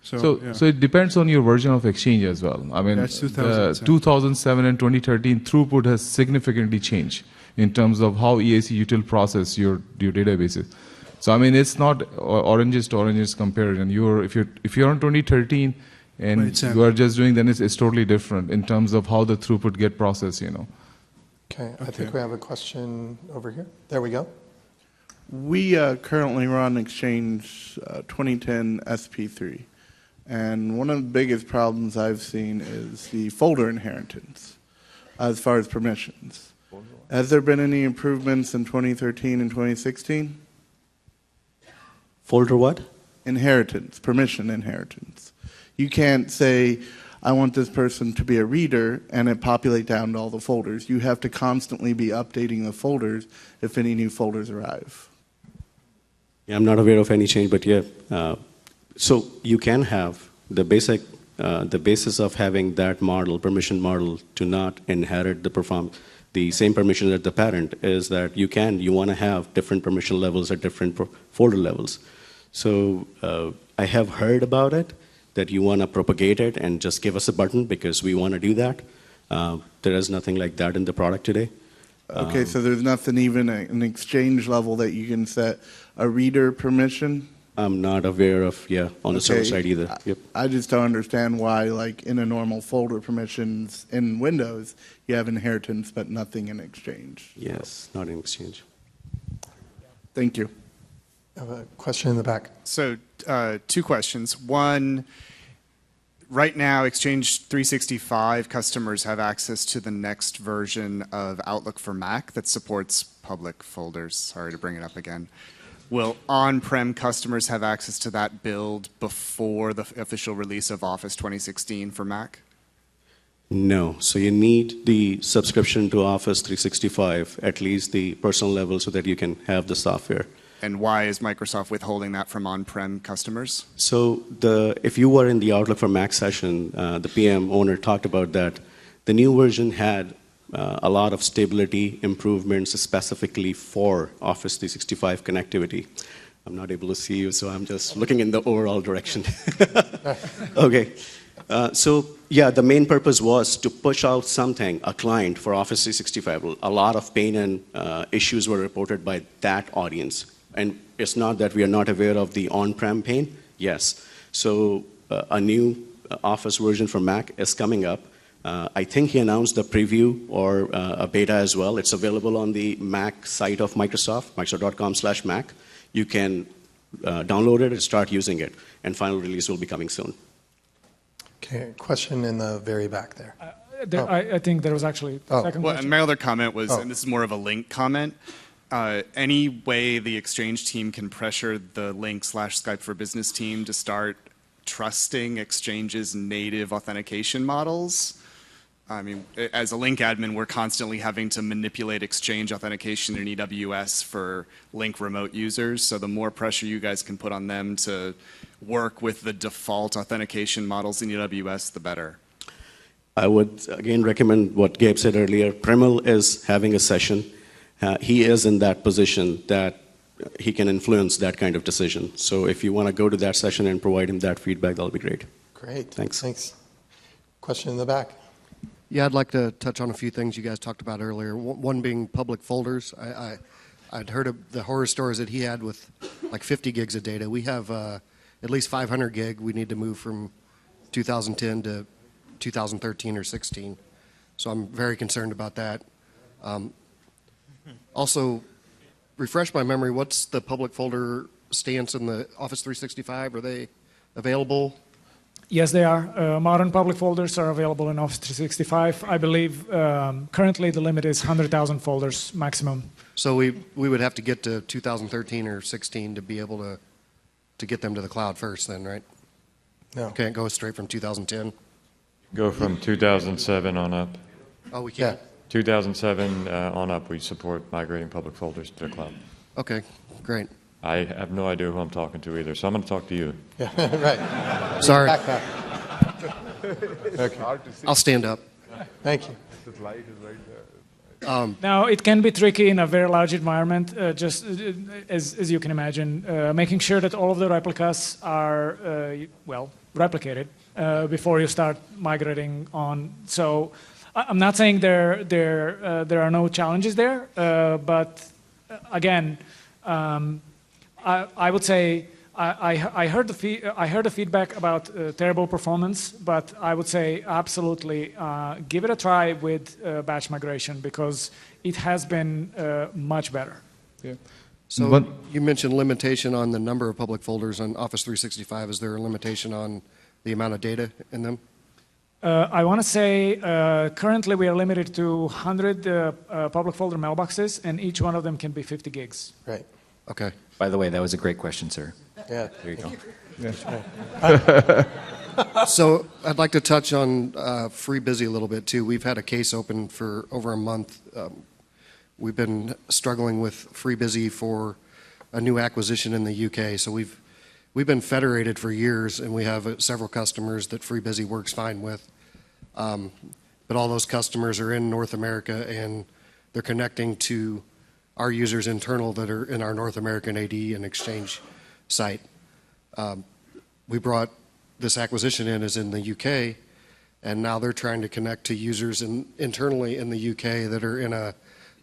So it depends on your version of Exchange as well. I mean, That's 2007 and 2013 throughput has significantly changed in terms of how ESE util process your databases. So I mean, it's not oranges to oranges comparison. If you're on 2013 and you are just doing, then it's totally different in terms of how the throughput get processed. Okay, I think we have a question over here. There we go. We currently run Exchange 2010 SP3, and one of the biggest problems I've seen is the folder inheritance as far as permissions. Has there been any improvements in 2013 and 2016? Folder what? Inheritance, permission inheritance. You can't say, I want this person to be a reader, and it populate down to all the folders. You have to constantly be updating the folders if any new folders arrive. Yeah, I'm not aware of any change, but yeah. So you can have the basis of having that model, permission model, to not inherit the same permission as the parent is that you want to have different permission levels at different folder levels. So I have heard about it, that you want to propagate it and just give us a button because we want to do that. There is nothing like that in the product today. Okay, so there's nothing even an Exchange level that you can set a reader permission? I'm not aware of, on the server side either. Yep. I just don't understand why, like in a normal folder permissions in Windows, you have inheritance, but nothing in Exchange. Yes, not in Exchange. Thank you. I have a question in the back. So 2 questions. One, right now, Exchange 365 customers have access to the next version of Outlook for Mac that supports public folders. Sorry to bring it up again. Will on-prem customers have access to that build before the official release of Office 2016 for Mac? No. So you need the subscription to Office 365, at least the personal level, so that you can have the software. And why is Microsoft withholding that from on-prem customers? So if you were in the Outlook for Mac session, the PM owner talked about that. The new version had a lot of stability improvements specifically for Office 365 connectivity. I'm not able to see you, so I'm just looking in the overall direction. Okay. The main purpose was to push out something, a client for Office 365. A lot of pain and issues were reported by that audience. And it's not that we are not aware of the on-prem pain. Yes. So a new Office version for Mac is coming up. I think he announced the preview or a beta as well. It's available on the Mac site of Microsoft, microsoft.com/Mac. You can download it and start using it. And final release will be coming soon. Okay, question in the very back there. I think there was actually a second question. And my other comment was, and this is more of a link comment, any way the Exchange team can pressure the Link/Skype for Business team to start trusting Exchange's native authentication models I mean, as a Link admin, we're constantly having to manipulate Exchange authentication in EWS for Link remote users. So the more pressure you guys can put on them to work with the default authentication models in EWS, the better. I would again recommend what Gabe said earlier. Premal is having a session. He is in that position that he can influence that kind of decision. So if you want to go to that session and provide him that feedback, that'll be great. Great. Thanks. Thanks. Question in the back. Yeah, I'd like to touch on a few things you guys talked about earlier. One being public folders. I'd heard of the horror stories that he had with like 50 gigs of data. We have at least 500 gig. We need to move from 2010 to 2013 or 16. So I'm very concerned about that. Also, refresh my memory, what's the public folder stance in the Office 365? Are they available? Yes, they are. Modern public folders are available in Office 365. I believe currently the limit is 100,000 folders maximum. So we would have to get to 2013 or 16 to be able to get them to the cloud first then, right? No. Can't go straight from 2010? Go from 2007 on up. Oh, we can't? 2007 on up, we support migrating public folders to the cloud. Okay, great. I have no idea who I'm talking to either, so I'm going to talk to you. Yeah, right. Sorry. Okay. I'll stand up. Thank you. Now, it can be tricky in a very large environment, just as you can imagine, making sure that all of the replicas are, well, replicated before you start migrating on. So I'm not saying there are no challenges there, but again, I would say I heard the feedback about terrible performance, but I would say absolutely give it a try with batch migration because it has been much better. Yeah. So you mentioned limitation on the number of public folders on Office 365. Is there a limitation on the amount of data in them? I want to say currently we are limited to 100 public folder mailboxes, and each one of them can be 50 gigs. Right. Okay. By the way, that was a great question, sir. Yeah. There you go. So I'd like to touch on FreeBusy a little bit too. We've had a case open for over a month. We've been struggling with FreeBusy for a new acquisition in the UK. So we've been federated for years, and we have several customers that FreeBusy works fine with. But all those customers are in North America, and they're connecting to our users internal that are in our North American AD and Exchange site. We brought this acquisition is in the UK, and now they're trying to connect to users internally in the UK that are in a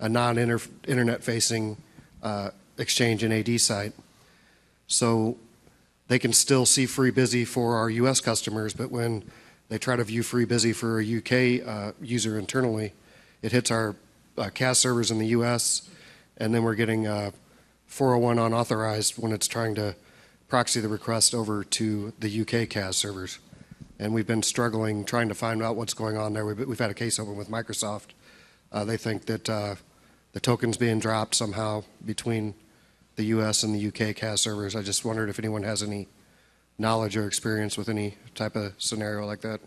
non-internet facing Exchange and AD site. So they can still see FreeBusy for our US customers, but when they try to view FreeBusy for a UK user internally, it hits our CAS servers in the US, and then we're getting 401 unauthorized when it's trying to proxy the request over to the UK CAS servers. And we've been struggling trying to find out what's going on there. We've had a case open with Microsoft. They think that the token's being dropped somehow between the US and the UK CAS servers. I just wondered if anyone has any knowledge or experience with any type of scenario like that.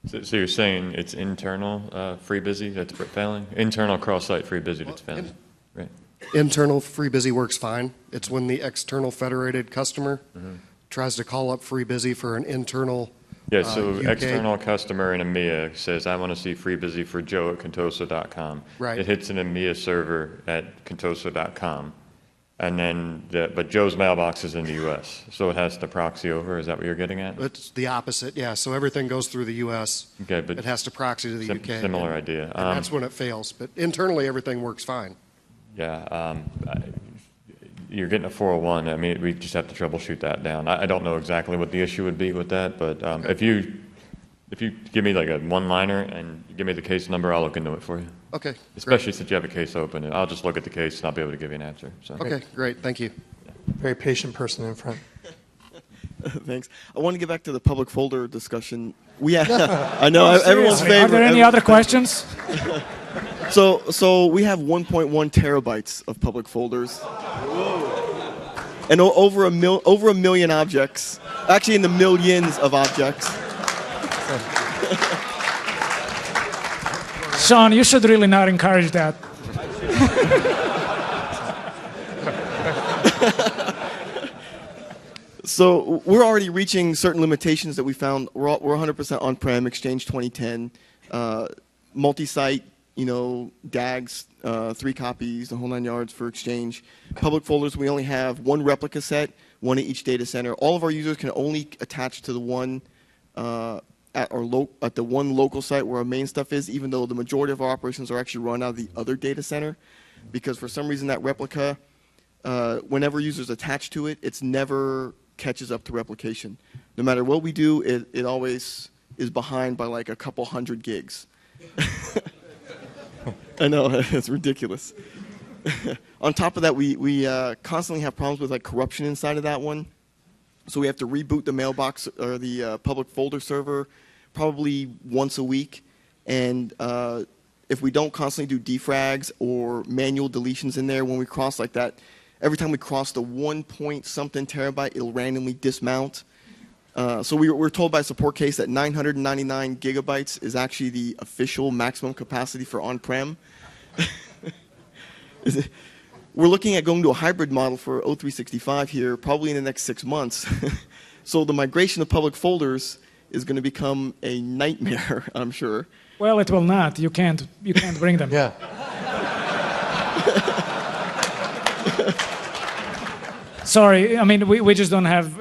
So you're saying it's internal FreeBusy that's failing? Internal cross-site FreeBusy that's failing, right? Internal FreeBusy works fine. It's when the external federated customer tries to call up FreeBusy for an internal Yeah, so UK. external customer in EMEA says, I want to see FreeBusy for Joe at contoso.com. Right. It hits an EMEA server at contoso.com. And then, but Joe's mailbox is in the U.S., so it has to proxy over. Is that what you're getting at? It's the opposite, yeah. So everything goes through the U.S. Okay, but it has to proxy to the UK. Similar idea. And that's when it fails. But internally, everything works fine. Yeah, you're getting a 401. I mean, we just have to troubleshoot that down. I don't know exactly what the issue would be with that, but if you give me like a one-liner and give me the case number, I'll look into it for you. Okay. Especially since you have a case open, and I'll just look at the case and I'll be able to give you an answer. So. Okay, great. Thank you. Very patient person in front. Thanks. I want to get back to the public folder discussion. I know everyone's favorite. Are there any other questions? So we have 1.1 terabytes of public folders, and over a million objects. Actually, in the millions of objects. Sean, you should really not encourage that. So we're already reaching certain limitations that we found. We're 100% on-prem, Exchange 2010, multi-site, DAGs, 3 copies, the whole 9 yards for Exchange. Public folders, we only have 1 replica set, 1 at each data center. All of our users can only attach to the one at the one local site where our main stuff is, even though the majority of our operations are actually run out of the other data center, because for some reason that replica, whenever users attach to it, it's never catches up to replication. No matter what we do, it always is behind by like a couple hundred gigs. I know, it's ridiculous. On top of that, we constantly have problems with like corruption inside of that one. So we have to reboot the mailbox or the public folder server probably once a week. And if we don't constantly do defrags or manual deletions in there when we cross like that, every time we cross the 1 point something terabyte, it'll randomly dismount. So we're told by a support case that 999 gigabytes is actually the official maximum capacity for on-prem. We're looking at going to a hybrid model for O365 here, probably in the next 6 months. So the migration of public folders is going to become a nightmare, I'm sure. Well, it will not. You can't bring them. Yeah. Sorry, I mean we just don't have.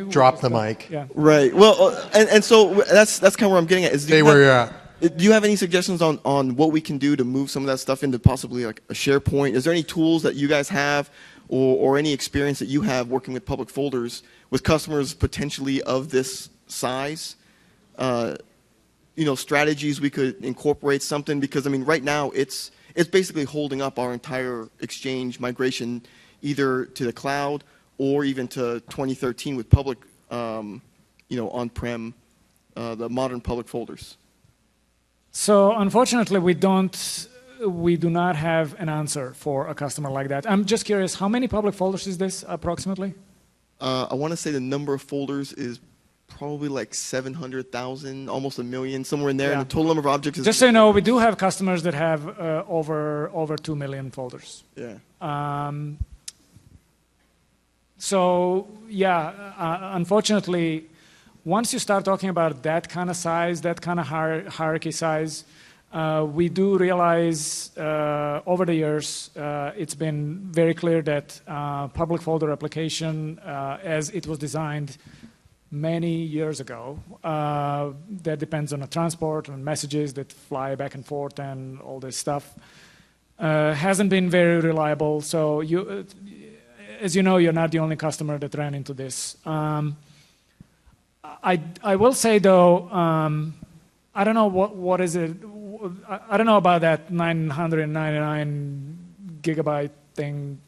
Drop the mic. Yeah. Right. Well, and so that's kind of where I'm getting at. Stay where you're at. Do you have any suggestions on what we can do to move some of that stuff into possibly like a SharePoint? Is there any tools that you guys have, or any experience that you have working with public folders with customers potentially of this size? Strategies we could incorporate something, because I mean right now it's basically holding up our entire Exchange migration either to the cloud or even to 2013 with public, on-prem, the modern public folders. So unfortunately, we do not have an answer for a customer like that. I'm just curious, how many public folders is this approximately? I want to say the number of folders is probably like 700,000, almost 1 million, somewhere in there. Yeah. And the total number of objects is... Just so you know, we do have customers that have over 2 million folders. Yeah. Unfortunately, once you start talking about that kind of size, that kind of hierarchy size, we do realize over the years it's been very clear that public folder application, as it was designed many years ago, that depends on the transport and messages that fly back and forth and all this stuff, hasn't been very reliable. So as you know, you're not the only customer that ran into this. I will say though, I don't know what is it. I don't know about that 999 gigabyte thing.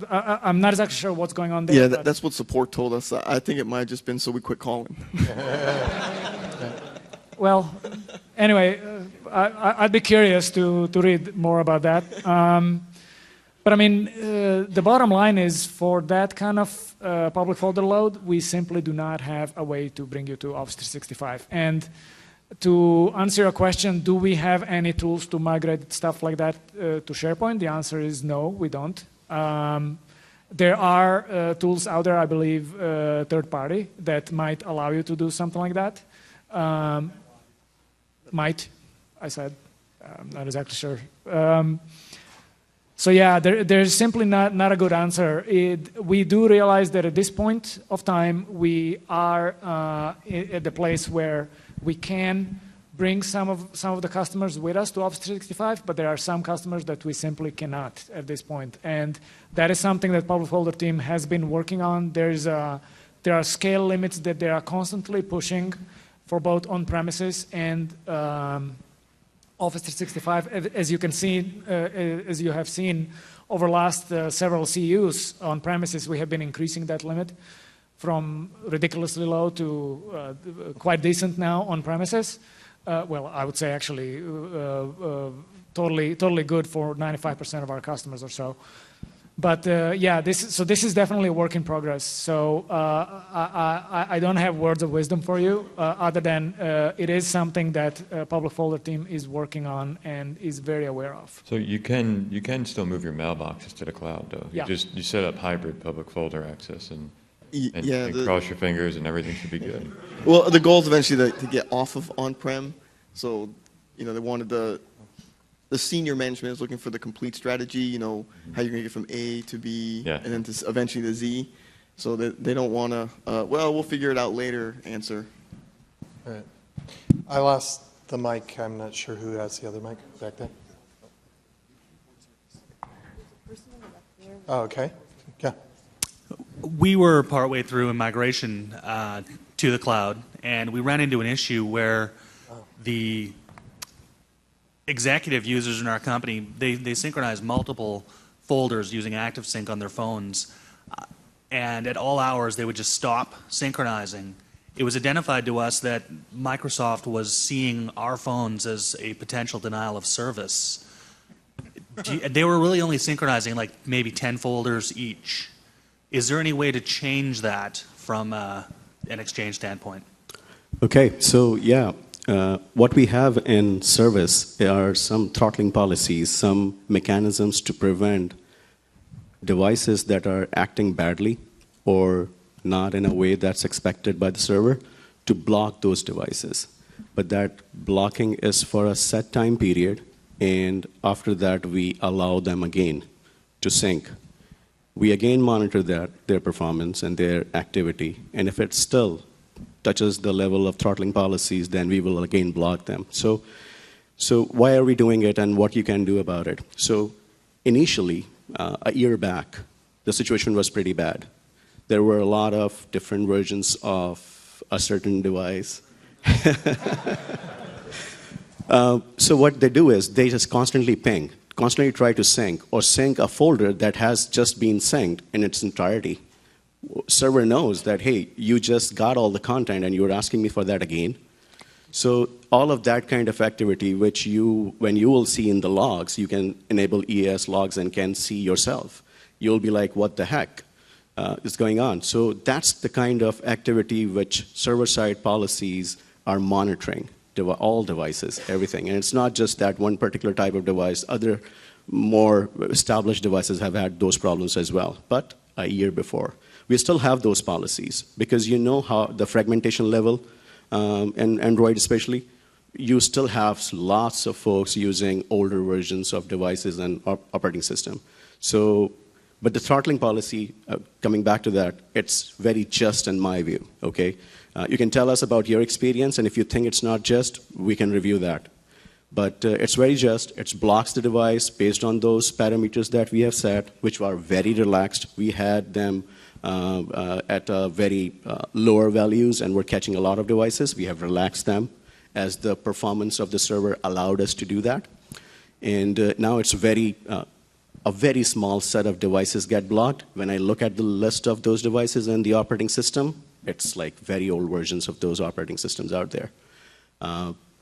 I'm not exactly sure what's going on there. Yeah, that's what support told us. I think it might have just been so we quit calling. Well, anyway, I'd be curious to read more about that. But I mean, the bottom line is for that kind of public folder load, we simply do not have a way to bring you to Office 365. And to answer your question, do we have any tools to migrate stuff like that to SharePoint? The answer is no, we don't. There are tools out there, I believe, third party, that might allow you to do something like that. Might, I said. I'm not exactly sure. So yeah, there's simply not a good answer. We do realize that at this point of time, we are at the place where we can bring some of the customers with us to Office 365, but there are some customers that we simply cannot at this point. And that is something that Public Folder team has been working on. There are scale limits that they are constantly pushing for both on-premises and Office 365. As you can see, as you have seen over the last several CUs on premises, we have been increasing that limit from ridiculously low to quite decent now on premises. Well, I would say actually totally good for 95% of our customers or so. But yeah, this is definitely a work in progress. So I don't have words of wisdom for you, other than it is something that public folder team is working on and is very aware of. So you can still move your mailboxes to the cloud, though. Yeah. You set up hybrid public folder access and Yeah, cross your fingers and everything should be good. Well, the goal is eventually to get off of on-prem. So, they wanted the senior management is looking for the complete strategy, how you're going to get from A to B and then to eventually to Z. So they don't want to, well, we'll figure it out later answer. All right. I lost the mic. I'm not sure who has the other mic back there. Oh, okay. Yeah. We were partway through a migration to the cloud, and we ran into an issue where the executive users in our company, they synchronize multiple folders using ActiveSync on their phones, and at all hours they would just stop synchronizing. It was identified to us that Microsoft was seeing our phones as a potential denial of service. They were really only synchronizing like maybe 10 folders each. Is there any way to change that from an Exchange standpoint? Okay, so yeah. What we have in service are some throttling policies, some mechanisms to prevent devices that are acting badly or not in a way that's expected by the server to block those devices. But that blocking is for a set time period, and after that we allow them again to sync. We again monitor their performance and their activity, and if it's still touches the level of throttling policies, then we will again block them. So why are we doing it and what you can do about it? So initially, a year back, the situation was pretty bad. There were a lot of different versions of a certain device. So what they do is they just constantly ping, constantly try to sync or sync a folder that has just been synced in its entirety. Server knows that, hey, you just got all the content and you're asking me for that again. So all of that kind of activity, which when you will see in the logs, you can enable EAS logs and can see yourself. You'll be like, what the heck is going on? So that's the kind of activity which server-side policies are monitoring, all devices, everything. And it's not just that one particular type of device. Other more established devices have had those problems as well, but a year before. We still have those policies because you know how the fragmentation level, and Android especially, you still have lots of folks using older versions of devices and operating system. So, but the throttling policy, coming back to that, it's very just in my view, okay? You can tell us about your experience, and if you think it's not just, we can review that. But it's very just. It blocks the device based on those parameters that we have set, which are very relaxed. We had them at very lower values, and we're catching a lot of devices. We have relaxed them as the performance of the server allowed us to do that. And now it's a very small set of devices get blocked. When I look at the list of those devices in the operating system, it's like very old versions of those operating systems out there.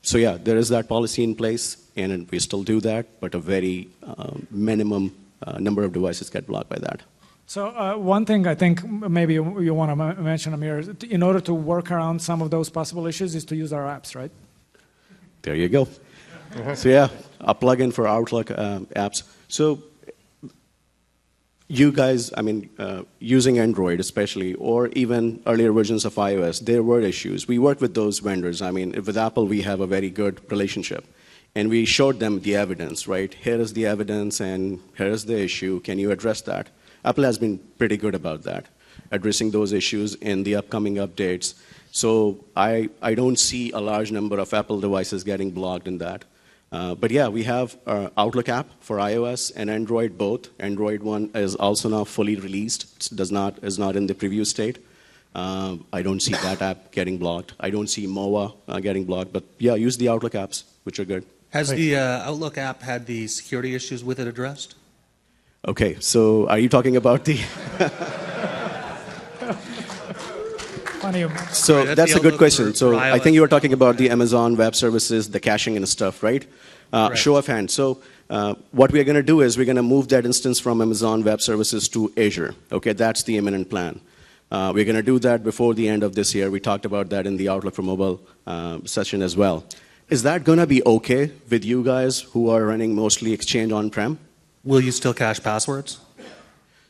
So yeah, there is that policy in place, and we still do that, but a very minimum number of devices get blocked by that. So one thing I think maybe you want to mention, Amir, in order to work around some of those possible issues is to use our apps, right? There you go. So yeah, a plugin for Outlook apps. So you guys, I mean, using Android especially, or even earlier versions of iOS, there were issues. We worked with those vendors. I mean, with Apple, we have a very good relationship. And we showed them the evidence, right? Here is the evidence, and here is the issue. Can you address that? Apple has been pretty good about that, addressing those issues in the upcoming updates. So I don't see a large number of Apple devices getting blocked in that. But yeah, we have our Outlook app for iOS and Android both. Android one is also now fully released. It is not in the preview state. I don't see that app getting blocked. I don't see MOA getting blocked. But yeah, use the Outlook apps, which are good. Has the Outlook app had the security issues with it addressed? Okay, so are you talking about the... So that's a good question. So I think you were talking about the Amazon Web Services, the caching and stuff, right? Show of hands. So What we're going to do is we're going to move that instance from Amazon Web Services to Azure. Okay, that's the imminent plan. We're going to do that before the end of this year. We talked about that in the Outlook for Mobile session as well. Is that going to be okay with you guys who are running mostly Exchange on-prem? Will you still cache passwords?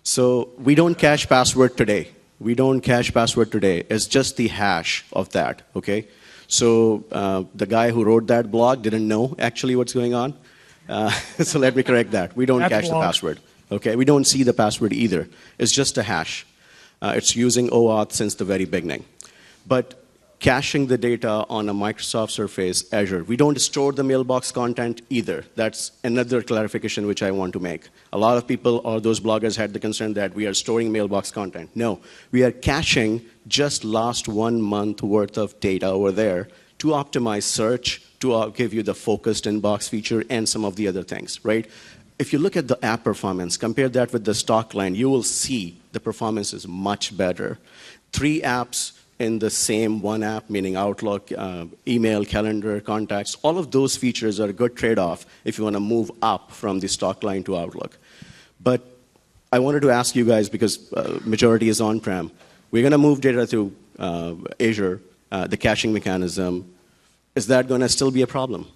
So we don't cache password today. We don't cache password today. It's just the hash of that, okay? So the guy who wrote that blog didn't know actually what's going on. So let me correct that. We don't cache the password, okay? We don't see the password either. It's just a hash. It's using OAuth since the very beginning. But caching the data on a Microsoft Surface Azure, we don't store the mailbox content either. That's another clarification which I want to make. A lot of people or those bloggers had the concern that we are storing mailbox content. No, we are caching just last 1 month worth of data over there to optimize search, to give you the focused inbox feature and some of the other things, right? If you look at the app performance, compare that with the stock line, you will see the performance is much better. 3 apps in the same one app, meaning Outlook, email, calendar, contacts, all of those features are a good trade-off if you want to move up from the stock line to Outlook. But I wanted to ask you guys, because majority is on-prem, we're going to move data to Azure, the caching mechanism. Is that going to still be a problem?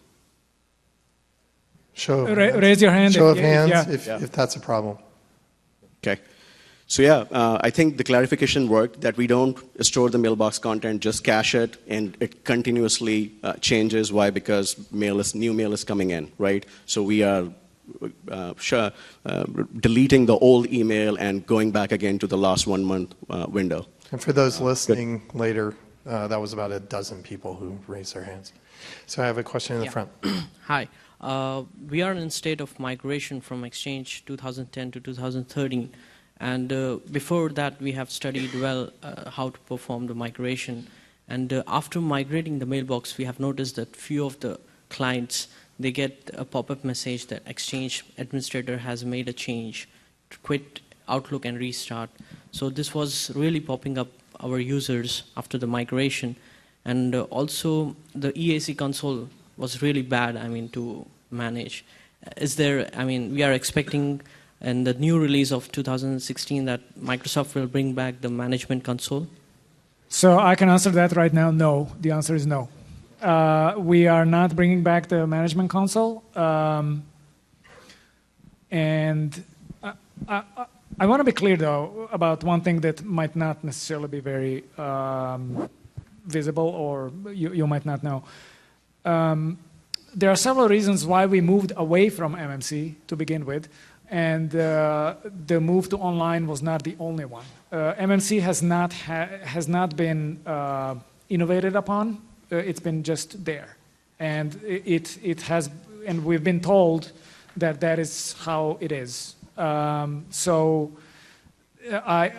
Raise your hand. Show of hands if that's a problem. Okay. So yeah, I think the clarification worked, that we don't store the mailbox content, just cache it, and it continuously changes. Why? Because new mail is coming in, right? So we are deleting the old email and going back again to the last 1 month window. And for those listening later, that was about a dozen people who raised their hands. So I have a question in the front. Hi. We are in a state of migration from Exchange 2010 to 2013. And before that, we have studied well how to perform the migration. And after migrating the mailbox, we have noticed that few of the clients, they get a pop-up message that Exchange administrator has made a change to quit Outlook and restart. So this was really popping up our users after the migration. And also the EAC console was really bad, to manage. We are expecting in the new release of 2016 that Microsoft will bring back the management console? So I can answer that right now, no. The answer is no. We are not bringing back the management console. And I want to be clear, though, about one thing that might not necessarily be very visible, or you might not know. There are several reasons why we moved away from MMC to begin with. And the move to online was not the only one. MMC has not been innovated upon. It's been just there, and it has. And we've been told that that is how it is. So I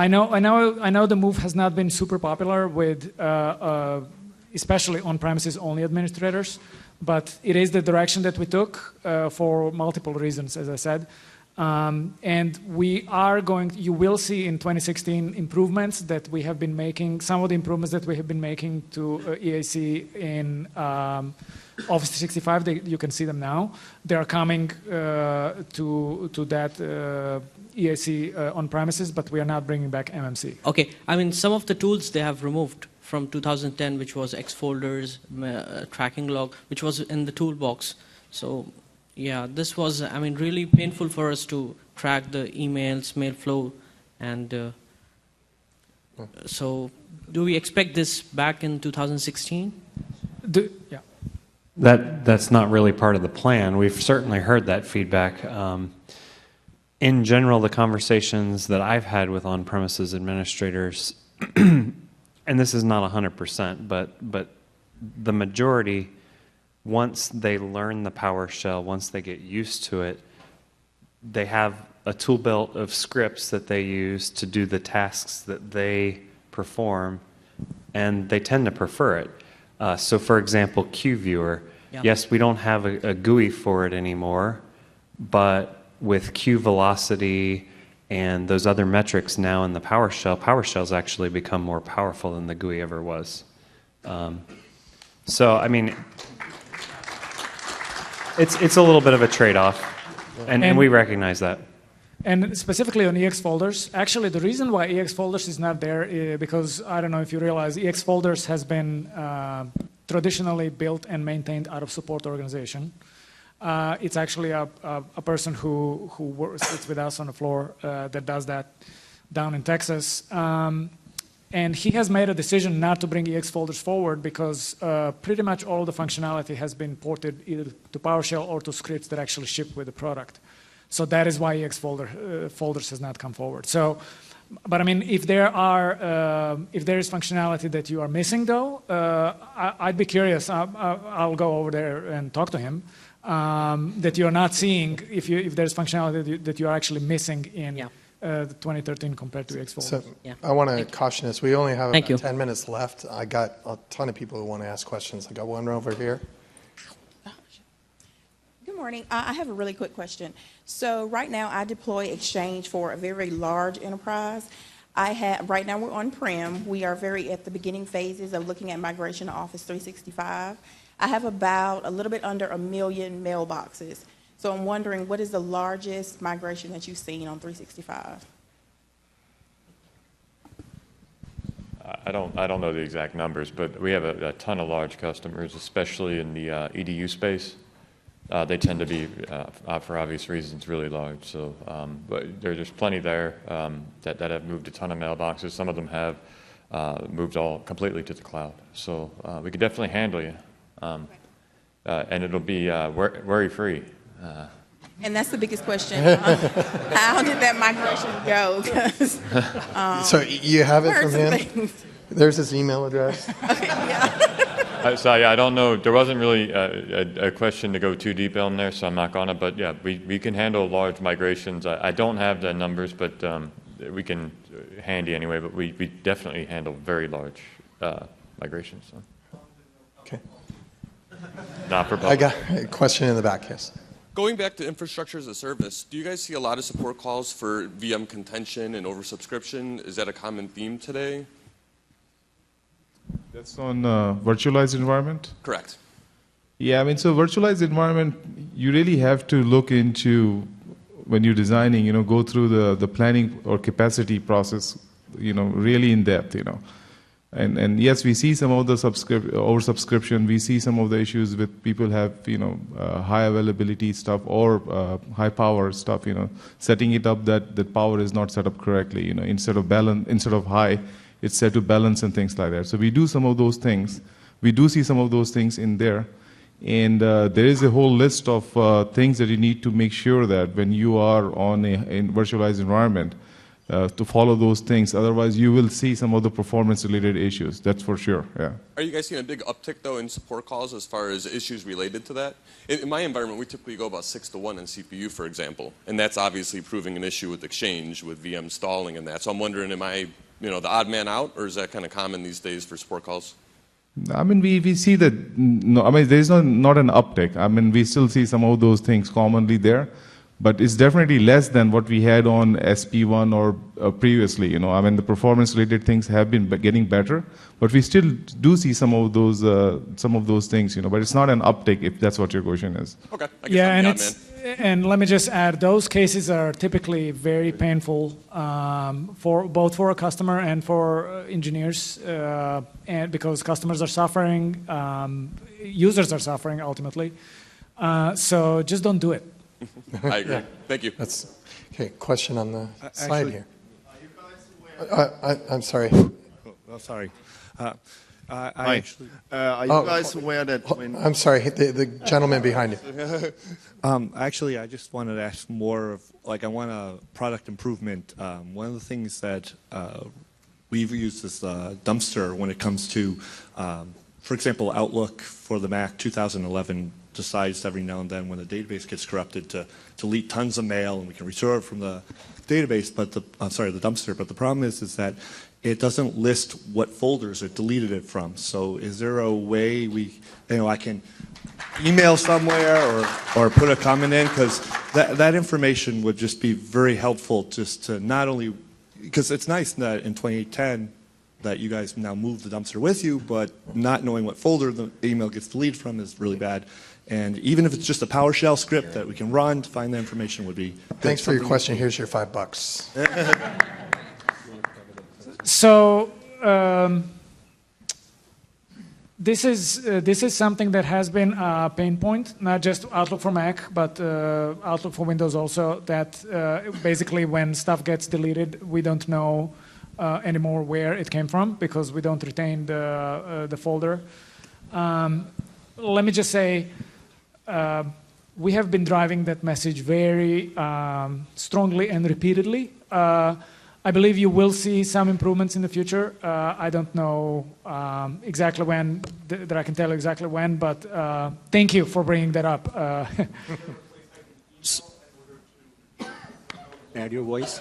know the move has not been super popular with especially on-premises only administrators. But it is the direction that we took for multiple reasons, as I said. And we are you will see in 2016 improvements that we have been making, some of the improvements that we have been making to EAC in Office 365, you can see them now. They are coming to that EAC on-premises, but we are not bringing back MMC. Okay, some of the tools they have removed from 2010, which was X folders, tracking log, which was in the toolbox. So, yeah, this was, really painful for us to track the emails, mail flow, and so do we expect this back in 2016? Yeah. That's not really part of the plan. We've certainly heard that feedback. In general, the conversations that I've had with on-premises administrators, and this is not 100%, but the majority, once they learn the PowerShell, once they get used to it, they have a tool belt of scripts that they use to do the tasks that they perform, and they tend to prefer it. So for example, QViewer, yes, we don't have a GUI for it anymore, but with Q velocity and those other metrics now in the PowerShell's actually become more powerful than the GUI ever was. So, It's a little bit of a trade-off, and we recognize that. And specifically on EX folders, actually the reason why EX folders is not there is because, I don't know if you realize, EX folders has been traditionally built and maintained out of support organization. It's actually a person who sits with us on the floor that does that down in Texas. And he has made a decision not to bring EX folders forward because pretty much all the functionality has been ported either to PowerShell or to scripts that actually ship with the product. So that is why EX folders has not come forward. So, but I mean, if there is functionality that you are missing, though, I'd be curious. I'll go over there and talk to him. That you are not seeing if there's functionality that you are actually missing in the 2013 compared to EX folders. So I want to caution us. We only have about 10 minutes left. I got a ton of people who want to ask questions. I got one over here. Good morning. I have a really quick question. So right now I deploy Exchange for a very large enterprise. Right now we're on-prem. We are very at the beginning phases of looking at migration to Office 365. I have about a little bit under 1 million mailboxes. So I'm wondering, what is the largest migration that you've seen on 365? I don't know the exact numbers, but we have a ton of large customers, especially in the EDU space. They tend to be, for obvious reasons, really large. So, but there's plenty there that have moved a ton of mailboxes. Some of them have moved all completely to the cloud. So we could definitely handle you, and it'll be worry-free. And that's the biggest question. How did that migration go? So you have it from him? There's his email address. Okay, yeah. So yeah, I don't know. There wasn't really a question to go too deep on there, so I'm not gonna. But yeah, we can handle large migrations. I don't have the numbers, but we can handy anyway. But we definitely handle very large migrations. So. Okay. Not for public. I got a question in the back, yes. Going back to infrastructure as a service, do you guys see a lot of support calls for VM contention and oversubscription? Is that a common theme today? That's on virtualized environment? Correct. Yeah, I mean, so virtualized environment, you really have to look into, when you're designing, go through the planning or capacity process, really in depth, And yes, we see some of the oversubscription. We see some of the issues with people have, high availability stuff or high power stuff, setting it up that the power is not set up correctly, instead of high, it's set to balance and things like that. So we do some of those things. We do see some of those things in there. And there is a whole list of things that you need to make sure that when you are on a virtualized environment, to follow those things. Otherwise, you will see some of the performance-related issues. That's for sure. Yeah. Are you guys seeing a big uptick, though, in support calls as far as issues related to that? In my environment, we typically go about 6 to 1 in CPU, for example, and that's obviously proving an issue with Exchange, with VM stalling and that. So I'm wondering, am I, the odd man out, or is that kind of common these days for support calls? I mean, we see that. No, I mean, there's not an uptick. I mean, we still see some of those things commonly there. But it's definitely less than what we had on SP1 or previously. I mean, the performance-related things have been getting better, but we still do see some of those things. But it's not an uptick, if that's what your question is. Okay. Yeah, and let me just add, those cases are typically very painful for both a customer and for engineers, and because customers are suffering, users are suffering ultimately. So just don't do it. I agree. Thank you. That's okay. Question on the side here. I'm sorry. Oh, sorry. Hi. Are you guys aware that when... I'm sorry, the gentleman behind you. Actually, I just wanted to ask more of, I want a product improvement. One of the things that we've used is dumpster when it comes to, for example, Outlook for the Mac 2011 decides every now and then when the database gets corrupted to delete tons of mail, and we can restore it from the database, but the dumpster. But the problem is that it doesn't list what folders it deleted it from. So is there a way I can email somewhere or put a comment in? Because that information would just be very helpful, just to not only, because it's nice that in 2010 that you guys now move the dumpster with you, but not knowing what folder the email gets deleted from is really bad. And even if it's just a PowerShell script that we can run to find the information would be good. Thanks for your question. Here's your $5. So this is something that has been a pain point, not just Outlook for Mac, but Outlook for Windows also. That basically, when stuff gets deleted, we don't know anymore where it came from because we don't retain the folder. Let me just say, we have been driving that message very strongly and repeatedly. I believe you will see some improvements in the future. I don't know exactly when, that I can tell exactly when, but thank you for bringing that up. Add your voice.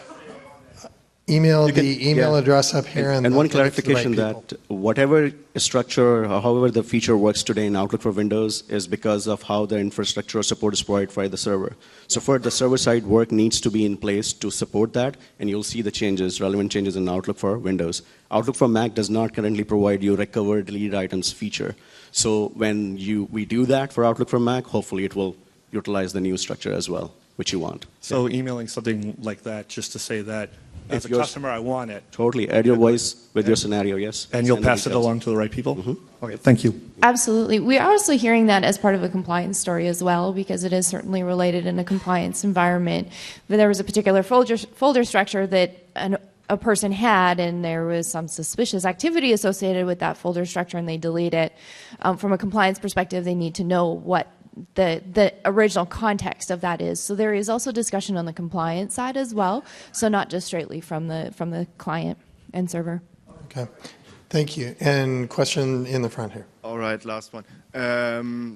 Email the email address up here. And one clarification that whatever structure or however the feature works today in Outlook for Windows is because of how the infrastructure or support is provided by the server. So for the server-side work needs to be in place to support that, and you'll see the changes, relevant changes in Outlook for Windows. Outlook for Mac does not currently provide you recover deleted items feature. So when we do that for Outlook for Mac, hopefully it will utilize the new structure as well, which you want. So emailing something like that just to say that as a customer I want it. Totally. Add your voice with your scenario, yes. And you'll pass it along to the right people? Okay, thank you. Absolutely. We are also hearing that as part of a compliance story as well, because it is certainly related in a compliance environment. But there was a particular folder structure that a person had, and there was some suspicious activity associated with that folder structure, and they delete it. From a compliance perspective, they need to know what the original context of that is. So there is also discussion on the compliance side as well, so not just straightly from the client and server. Okay, thank you. And question in the front here. All right, last one.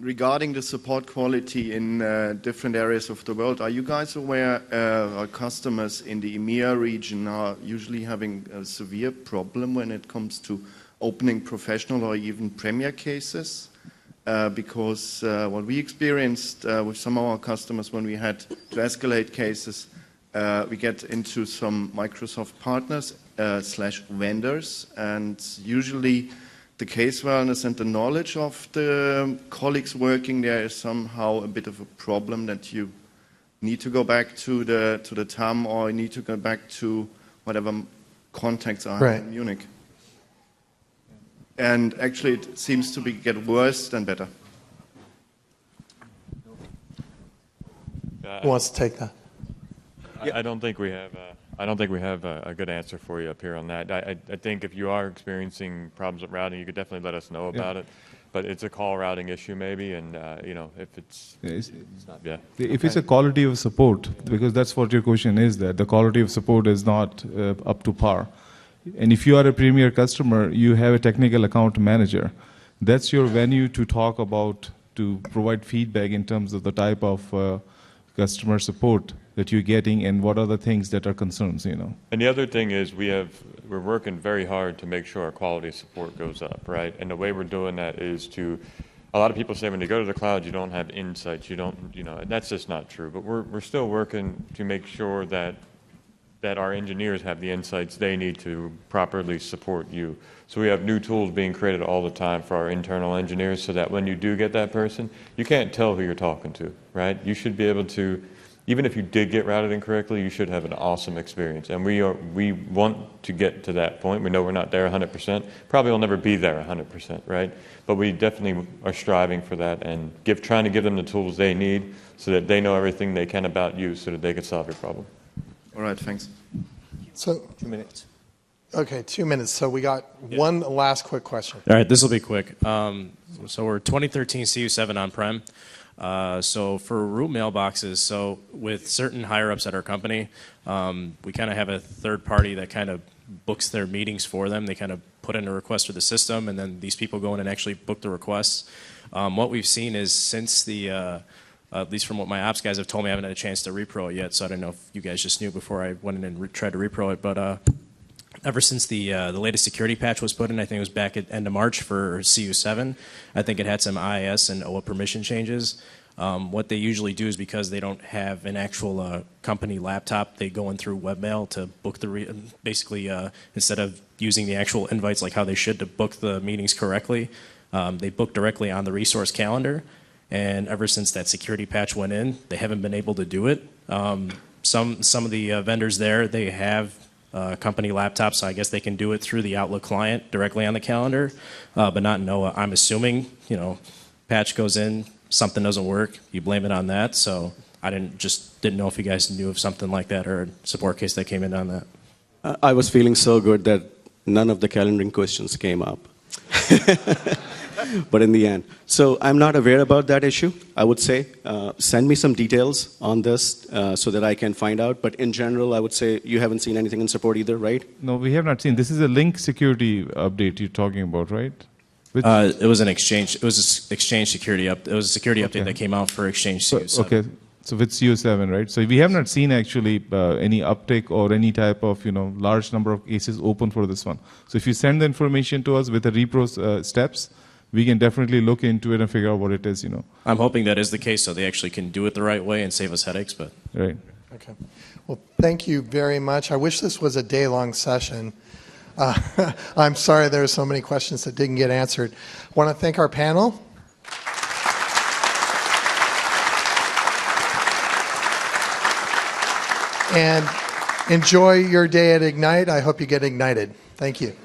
Regarding the support quality in different areas of the world, are you guys aware our customers in the EMEA region are usually having a severe problem when it comes to opening professional or even premier cases? Because what we experienced with some of our customers when we had to escalate cases, we get into some Microsoft partners / vendors, and usually the case wellness and the knowledge of the colleagues working there is somehow a bit of a problem that you need to go back to the TAM or you need to go back to whatever contacts are in Munich. And actually, it seems to get worse than better. Who wants to take that? I don't think we have a good answer for you up here on that. I think if you are experiencing problems with routing, you could definitely let us know about it. But it's a call routing issue maybe, and if it's not, If it's a quality of support, because that's what your question is, that the quality of support is not up to par. And if you are a premier customer, you have a technical account manager. That's your venue to talk about, to provide feedback in terms of the type of customer support that you're getting and what are the things that are concerns, And the other thing is we're working very hard to make sure our quality of support goes up, right? And the way we're doing that is a lot of people say when you go to the cloud, you don't have insights, and that's just not true. But we're still working to make sure that our engineers have the insights they need to properly support you. So we have new tools being created all the time for our internal engineers so that when you do get that person, you can't tell who you're talking to, right? You should be able to, even if you did get routed incorrectly, you should have an awesome experience. And we want to get to that point. We know we're not there 100%. Probably will never be there 100%, right? But we definitely are striving for that and trying to give them the tools they need so that they know everything they can about you so that they can solve your problem. All right, thanks. So 2 minutes. Okay, 2 minutes. So we got one last quick question. All right, this will be quick. So we're 2013 CU7 on-prem. So for root mailboxes, so with certain higher-ups at our company, we kind of have a third party that kind of books their meetings for them. They kind of put in a request for the system, and then these people go in and actually book the requests. What we've seen is since at least from what my ops guys have told me, I haven't had a chance to repro it yet, so I don't know if you guys just knew before I went in and tried to repro it, but ever since the latest security patch was put in, I think it was back at end of March for CU7, I think it had some IIS and OA permission changes. What they usually do is because they don't have an actual company laptop, they go in through webmail to book basically instead of using the actual invites like how they should to book the meetings correctly, they book directly on the resource calendar. And ever since that security patch went in, they haven't been able to do it. Some of the vendors there, they have company laptops, so I guess they can do it through the Outlook client directly on the calendar, but not Noah. I'm assuming, patch goes in, something doesn't work, you blame it on that. So I didn't know if you guys knew of something like that or a support case that came in on that. I was feeling so good that none of the calendaring questions came up. But in the end. So I'm not aware about that issue, I would say. Send me some details on this so that I can find out. But in general, I would say you haven't seen anything in support either, right? No, we have not seen. This is a link security update you're talking about, right? It was an Exchange. It was an Exchange security up. It was a security update that came out for Exchange CU7. Okay, so with CU7, right? So we have not seen actually any uptick or any type of large number of cases open for this one. So if you send the information to us with the repro steps, we can definitely look into it and figure out what it is. I'm hoping that is the case, so they actually can do it the right way and save us headaches. But right. Okay. Well, thank you very much. I wish this was a day-long session. I'm sorry there are so many questions that didn't get answered. I want to thank our panel. And enjoy your day at Ignite. I hope you get ignited. Thank you.